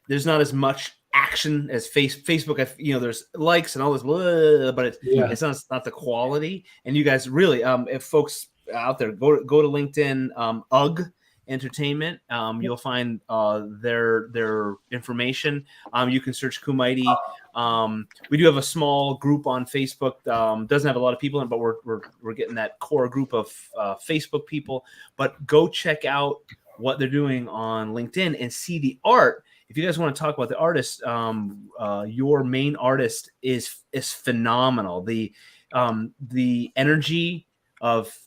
there's not as much action as Facebook. There's likes and all this, but it's not the quality. And you guys really, if folks out there go to LinkedIn, UGG Entertainment, you'll find their information. You can search Kumaiti. We do have a small group on Facebook. Doesn't have a lot of people in it, but we're getting that core group of Facebook people. But go check out what they're doing on LinkedIn and see the art. If you guys want to talk about the artist, your main artist is phenomenal. The energy of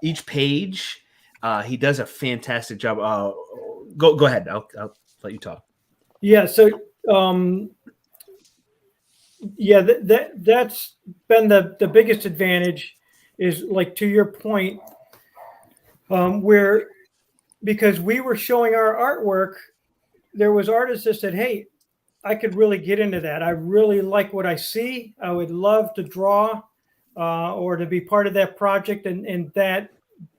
each page, he does a fantastic job. Go ahead. I'll let you talk. Yeah. So that's been the biggest advantage, is like to your point, where because we were showing our artwork, there was artists that said, "Hey, I could really get into that. I really like what I see. I would love to draw or to be part of that project." And that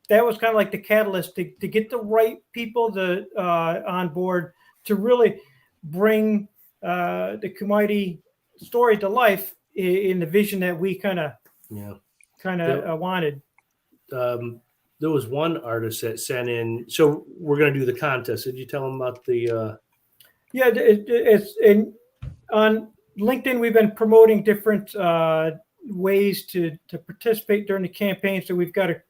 was kind of like the catalyst to get the right people on board to really bring the Kumaiti story to life in the vision that we kind of wanted. There was one artist that sent in. So we're going to do the contest. Did you tell them about the? Yeah, it's on LinkedIn. We've been promoting different ways to participate during the campaign. So we've got a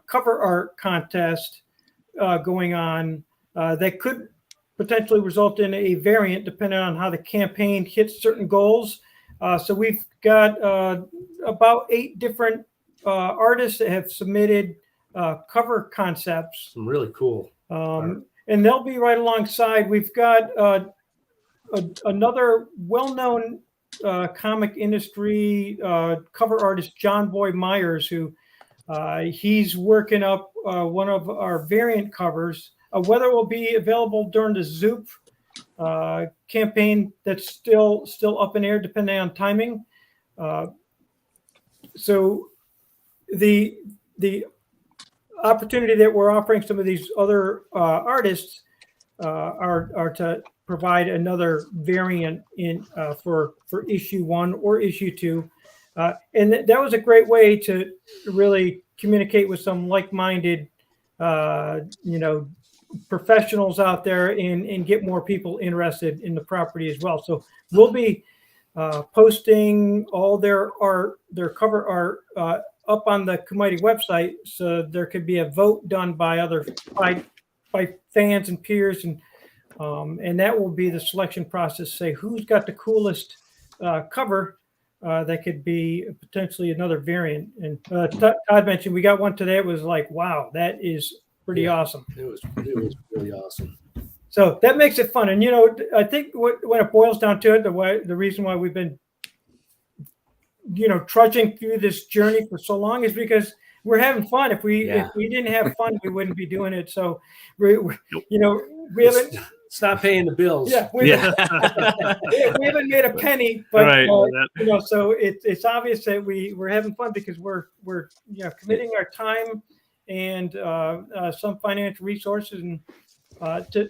cover art contest going on that could potentially result in a variant depending on how the campaign hits certain goals. So we've got about 8 different artists that have submitted cover concepts. Some really cool. And they'll be right alongside. We've got another well-known comic industry cover artist, John Boy Myers, who he's working up one of our variant covers. Whether it will be available during the Zoop campaign, that's still up in air, depending on timing. So the opportunity that we're offering some of these other artists are to provide another variant in for issue 1 or issue 2, and that was a great way to really communicate with some like-minded, professionals out there and get more people interested in the property as well. So we'll be posting all their art, their cover art, up on the Kumaiti website, so there could be a vote done by fans and peers, and that will be the selection process. Say who's got the coolest cover that could be potentially another variant. And Todd mentioned we got one today. It was like, wow, that is pretty awesome. It was really awesome. So that makes it fun. And I think when it boils down to it, the reason why we've been trudging through this journey for so long is because we're having fun. If we didn't have fun, we wouldn't be doing it. So we haven't stop paying the bills. Yeah, we haven't made a penny, but right. So it's obvious that we're having fun because we're committing our time and some financial resources and to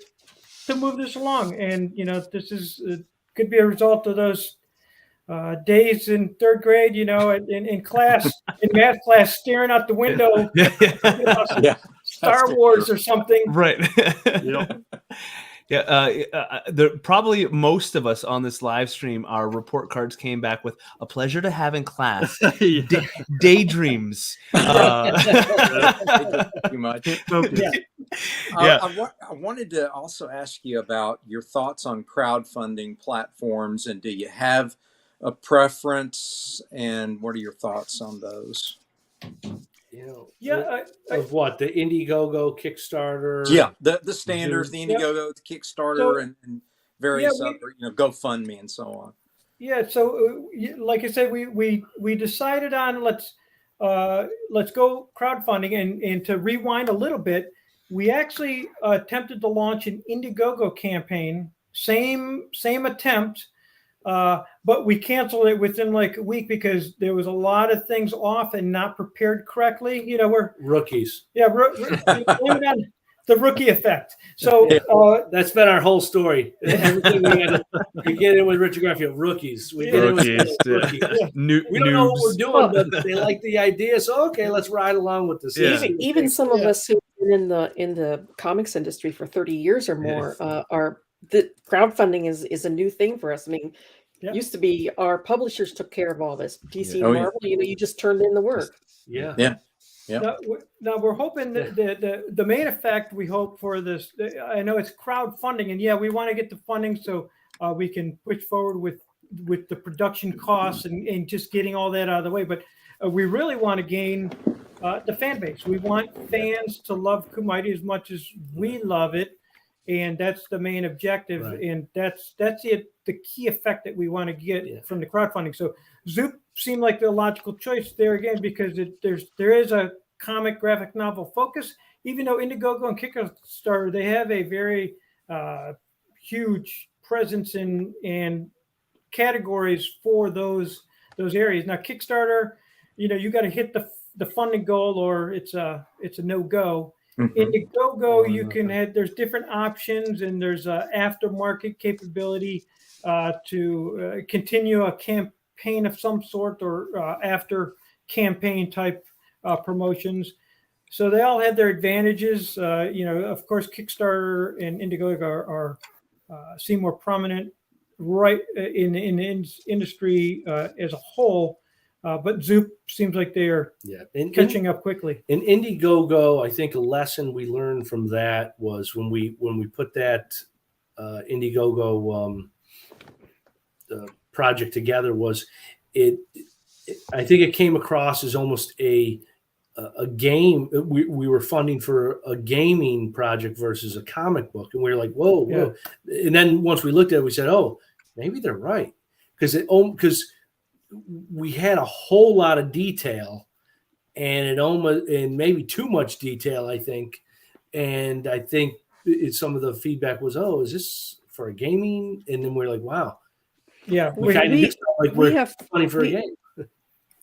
move this along. And this is could be a result of those days in 3rd grade, in class, in math class, staring out the window, Star Wars or something. Right. Probably most of us on this live stream, our report cards came back with a pleasure to have in class. Daydreams. Too much. I wanted to also ask you about your thoughts on crowdfunding platforms, and do you have a preference, and what are your thoughts on those? Of what, the Indiegogo, Kickstarter? Yeah, the standards, the Indiegogo, the Kickstarter, and various other, GoFundMe and so on. Yeah, so like I said, we decided on let's go crowdfunding, and to rewind a little bit, we actually attempted to launch an Indiegogo campaign, same attempt. But we canceled it within like a week because there was a lot of things off and not prepared correctly. We're rookies. Yeah, the rookie effect. So that's been our whole story. Everything we had to get in with Richard Garfield, rookies. We get in with rookies. Yeah. We don't know what we're doing, but they like the idea. So okay, let's ride along with this. Yeah. Even some of us who've been in the comics industry for 30 years or more are. The crowdfunding is a new thing for us. I mean, it used to be our publishers took care of all this. DC and Marvel, you just turned in the work. Yeah. Now we're hoping that the main effect we hope for this, I know it's crowdfunding, and we want to get the funding so we can push forward with the production costs and just getting all that out of the way. But we really want to gain the fan base. We want fans to love Kumaiti as much as we love it. And that's the main objective, and that's the key effect that we want to get from the crowdfunding. So Zoop seemed like the logical choice there again because there is a comic graphic novel focus. Even though Indiegogo and Kickstarter, they have a very huge presence in categories for those areas. Now Kickstarter, you got to hit the funding goal or it's a no-go. Indiegogo, you can there's different options, and there's aftermarket capability to continue a campaign of some sort or after campaign type promotions. So they all have their advantages. Of course, Kickstarter and Indiegogo are seem more prominent in the industry as a whole. But Zoop seems like they are catching up quickly. In Indiegogo, I think a lesson we learned from that was when we put that Indiegogo project together was I think it came across as almost a a game. We were funding for a gaming project versus a comic book, and we were like, whoa. And then once we looked at it, we said, oh, maybe they're right, because we had a whole lot of detail, and maybe too much detail, I think. And I think some of the feedback was, oh, is this for a gaming? And then we're like, wow. Yeah, We kind of felt like we're funding for a game.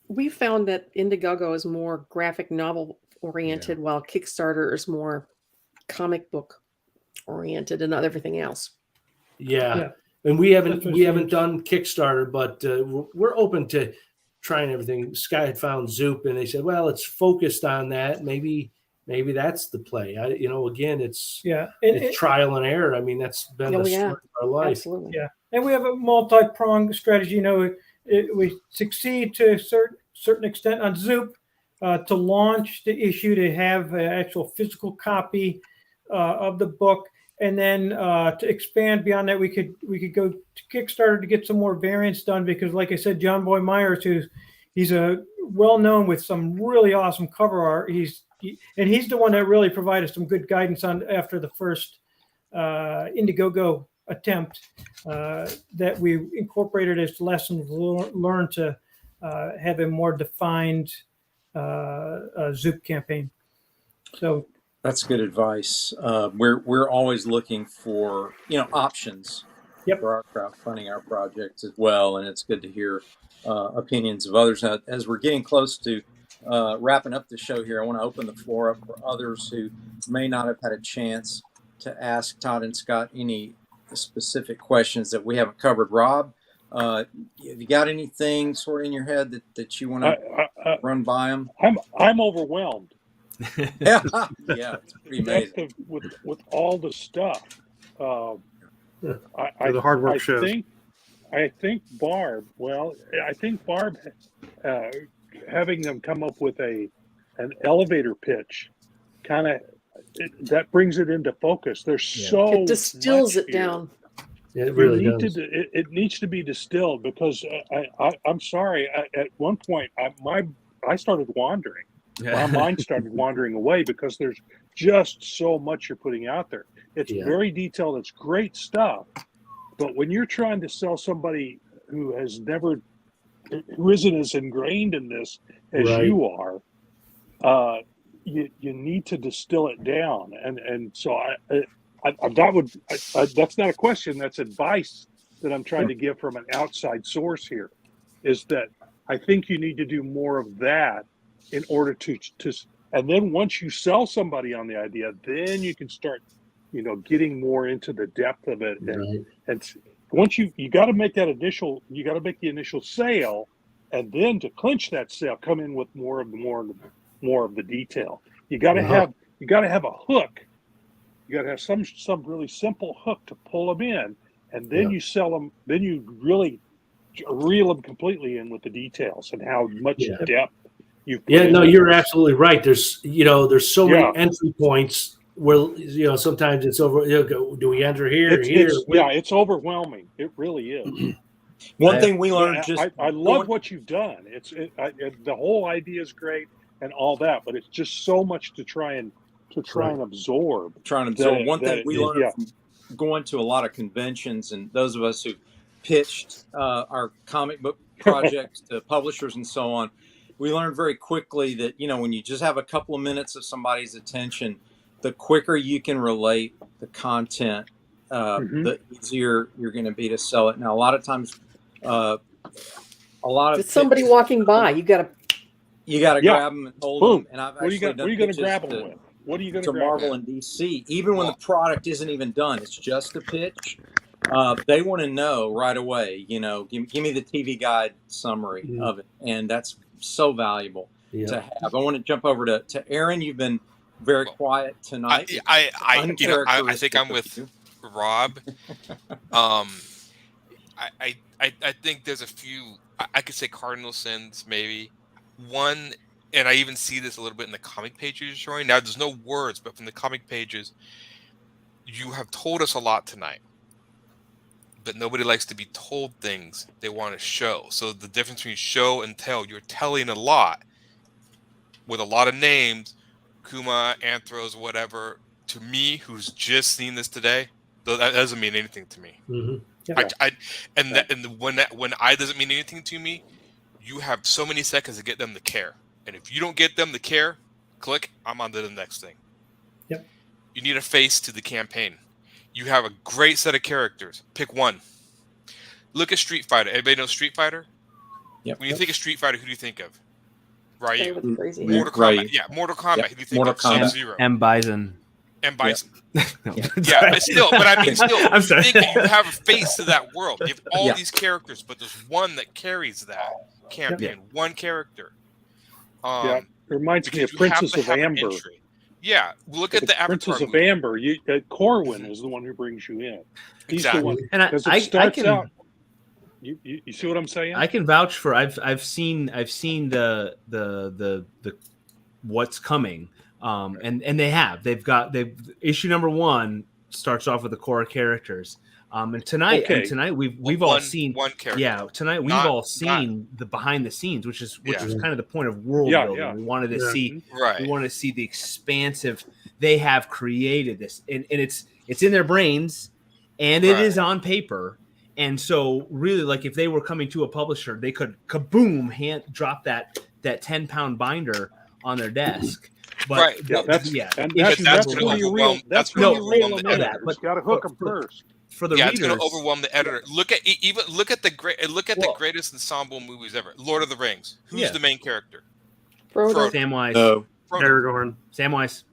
We found that Indiegogo is more graphic novel oriented, while Kickstarter is more comic book oriented and everything else. Yeah. And we haven't done Kickstarter, but we're open to trying everything. Sky had found Zoop, and they said, well, it's focused on that. Maybe that's the play. Again, it's trial and error. I mean, that's been the story of our life. Absolutely. Yeah, and we have a multi-pronged strategy. We succeed to a certain extent on Zoop to launch the issue, to have an actual physical copy of the book, and then to expand beyond that, we could go to Kickstarter to get some more variants done, because, like I said, John Boy Myers, he's a well known with some really awesome cover art. He's the one that really provided some good guidance on after the first Indiegogo attempt that we incorporated as lessons learned to have a more defined Zoop campaign. So that's good advice. We're always looking for options for our crowdfunding our projects as well, and it's good to hear opinions of others. As we're getting close to wrapping up the show here, I want to open the floor up for others who may not have had a chance to ask Todd and Scott any specific questions that we haven't covered. Rob, have you got anything sort of in your head that you want to run by them? I'm overwhelmed. Yeah, it's pretty amazing with all the stuff. The hard work shows. I think Barb. Well, I think Barb having them come up with an elevator pitch, kind of that brings it into focus. There's so it distills much it down. Yeah, it really does. It needs to be distilled, because I'm sorry. At one point, I started wandering. My mind started wandering away, because there's just so much you're putting out there. It's very detailed. It's great stuff. But when you're trying to sell somebody who isn't as ingrained in this as you are, you need to distill it down. And so that's not a question. That's advice that I'm trying to give from an outside source here, is that I think you need to do more of that in order to and then once you sell somebody on the idea, then you can start, getting more into the depth of it. And once you got to make the initial sale, and then to clinch that sale, come in with more of the detail. You got to have a hook. You got to have some really simple hook to pull them in, and then you sell them. Then you really reel them completely in with the details and how much depth you. You're absolutely right. There's so many entry points where sometimes it's over. Do we enter here? It's overwhelming. It really is. One thing we learned I love what you've done. The whole idea is great and all that, but it's just so much to try and absorb. One thing we learned from going to a lot of conventions, and those of us who pitched our comic book projects to publishers and so on, we learned very quickly that when you just have a couple of minutes of somebody's attention, the quicker you can relate the content, the easier you're going to be to sell it. Now, a lot of times, it's somebody walking by. You got to grab them and hold them. And I've actually done what are you going to grab them with? What are you going to grab Marvel and DC? Even when the product isn't even done, it's just a pitch. They want to know right away. Give me the TV guide summary of it, and that's so valuable to have. I want to jump over to Aaron. You've been very quiet tonight. I think I'm with Rob. I think there's a few. I could say cardinal sins, maybe. One, and I even see this a little bit in the comic pages you're showing. Now, there's no words, but from the comic pages, you have told us a lot tonight. But nobody likes to be told things. They want to show. So the difference between show and tell, you're telling a lot. with a lot of names, Kuma, Anthros, whatever. To me, who's just seen this today, that doesn't mean anything to me. Mm-hmm. When I doesn't mean anything to me, you have so many seconds to get them to care. And if you don't get them to care, click, I'm on to the next thing. Yep. You need a face to the campaign. You have a great set of characters. Pick one. Look at Street Fighter. Everybody know Street Fighter? Yep. When you think of Street Fighter, who do you think of? Ryu. That was crazy. Mortal Kombat. Yeah, Mortal Kombat. Yep. Who do you think Mortal of? Kombat. Sub-Zero. M. Bison. And Bison. No. Yeah, but I mean, still, I'm sorry. think you have a face to that world. You have all Yeah. these characters, but there's one that carries that campaign. One character. It reminds me of because you have Princess to of have an Amber. entry. Yeah, look at the Avatar Princess of movie. Amber. Corwin is the one who brings you in. He's Exactly. the one. And Because it I starts can out. You see what I'm saying? I can vouch for. I've seen the what's coming. And they've issue number 1 starts off with the core characters. And tonight we've all seen one character. Yeah, tonight we've all seen the behind the scenes, which is kind of the point of world building. Yeah. We wanted to see Right. we want to see the expansive. They have created this, and it's in their brains, and it is on paper. And so, really, like if they were coming to a publisher, they could kaboom drop that 10-pound binder on their desk. But that's going when to you overwhelm. reel. That's When going to you reel overwhelm them the in. editor. It's got to hook them first. For the It's readers, going to overwhelm the editor. Look at the greatest ensemble movies ever. Lord of the Rings. Who's the main character? Frodo. Samwise, No. Aragorn. Samwise.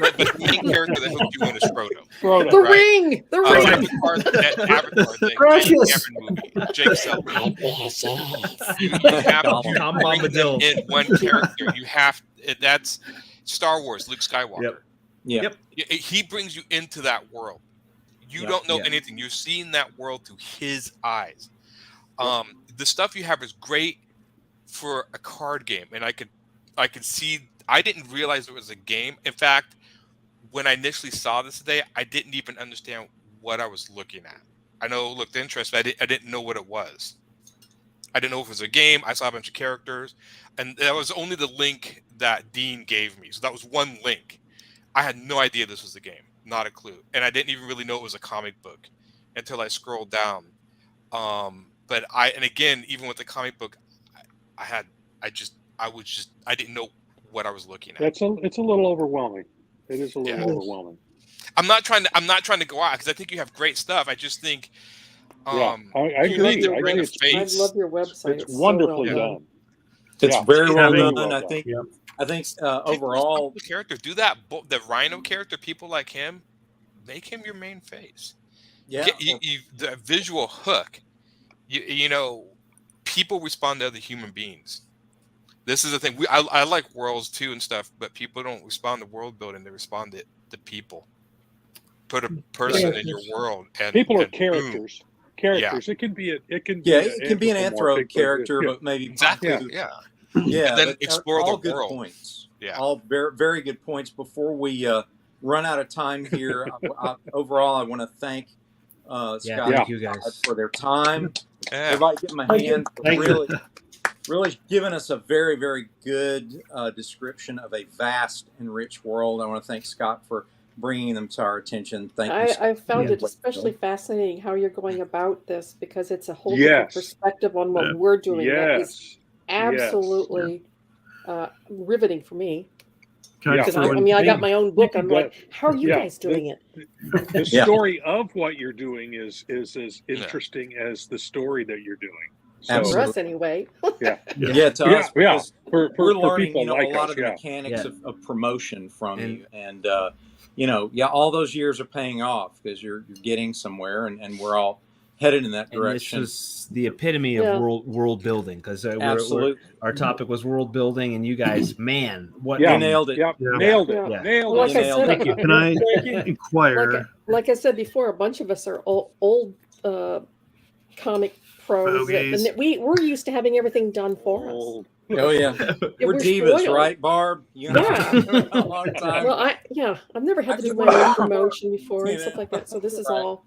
But the main character that hooked you in is Frodo. The right? ring. The ring. Avatar thing. Precious. Movie. Jake Sullivan. You have to Tom bring them Bombadil. in one character. You have that's Star Wars. Luke Skywalker. Yep. He brings you into that world. You don't know anything. You're seeing that world through his eyes. The stuff you have is great for a card game, and I could see. I didn't realize it was a game. In fact, when I initially saw this today, I didn't even understand what I was looking at. I know it looked interesting. I didn't know what it was. I didn't know if it was a game. I saw a bunch of characters, and that was only the link that Dean gave me. So that was one link. I had no idea this was a game, not a clue, and I didn't even really know it was a comic book until I scrolled down. But again, even with the comic book, I didn't know what I was looking at. It's a little overwhelming. It is a little overwhelming. I'm not trying to go out because I think you have great stuff. I just think I you agree. need to bring a I face. love your website. It's wonderfully so well done. It's Yeah. very well Very done. well I done. think. Yeah. I think Take overall, the character, do that. The Rhino character, people like him, make him your main face. yeah. The visual hook. You know, people respond to other human beings. This is the thing. I like worlds too and stuff, but people don't respond to world building. They respond to people. Put a person in your world, and People are and boom. characters. Characters. It can be an It can be an anthropomorphic, character, yeah. but maybe Exactly. possibly- Yeah. yeah. And then but explore all the good world. points. Yeah. All very very good points. Before we run out of time here, overall, I want to thank Scott Thank you guys. for their time. Yeah. Everybody, give them a Thank you. hand for really giving us a very, very good description of a vast and rich world. I want to thank Scott for bringing them to our attention. Thank you, Scott. I found Yeah. it especially fascinating how you're going about this because it's a whole Yes. different perspective on what we're doing. That is Yes. absolutely riveting for me. Can I Yeah. just Because throw in- I got my own book. I'm Yeah. like, how are you Yeah. guys doing it? The Yeah. story of what you're doing is as interesting as the story that you're doing. So, Absolutely. For us, anyway. Yeah, to yeah, us, yeah. because For we're learning, people a like lot us, of the yeah. mechanics Yeah. of promotion from And- you, and all those years are paying off because you're getting somewhere, and we're all headed in that And this direction. was the epitome of Yeah. world building because Absolutely, our topic was world building, and you guys, man, what Yeah. you nailed it. Yep, Yeah. nailed it. Yeah. Nailed Well, it. like I said, Thank you. Can I Thank you. inquire? like I said before, a bunch of us are old comic pros, Bogies. and we're used to having everything done for us. Oh, Oh yeah, Yeah, we're divas, spoiled. right, Barb? You know, Yeah. a long time. Well, I've never had I to do just my wanna- own promotion before and Yeah. stuff like that. So this is Right. all.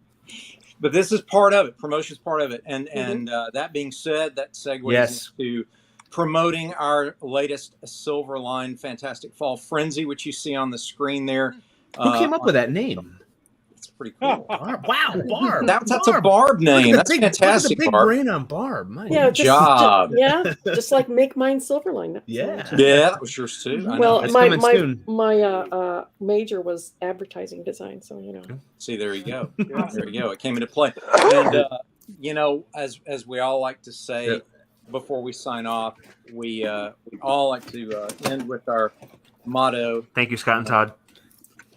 But this is part of it. Promotion's part of it. And Mhm. that being said, that segues Yes. into promoting our latest Silverline Fantastic Fall Frenzy, which you see on the screen there. Who came up with that name? It's pretty cool. Barb. Wow, Barb. That's a Barb name. That's fantastic, Look at the big Barb. brain on Barb. My Good job. Just like Make Mine Silverline. That's Yeah. Yeah, that was yours too. I know. Well, That's my coming soon. major was advertising design, so See, there you go. There you go. It came into play. And as we all like to say before we sign off, we all like to end with our motto. Thank you, Scott and Todd.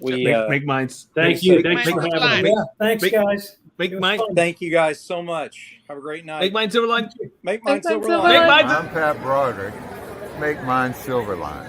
We make minds. Thank you. Thanks for having me. Yeah, thanks, guys. Make mine. Thank you guys so much. Have a great night. Make mine Silverline. Make mine Make mine Silverline. Make mine. I'm Pat Broderick. Make mine Silverline.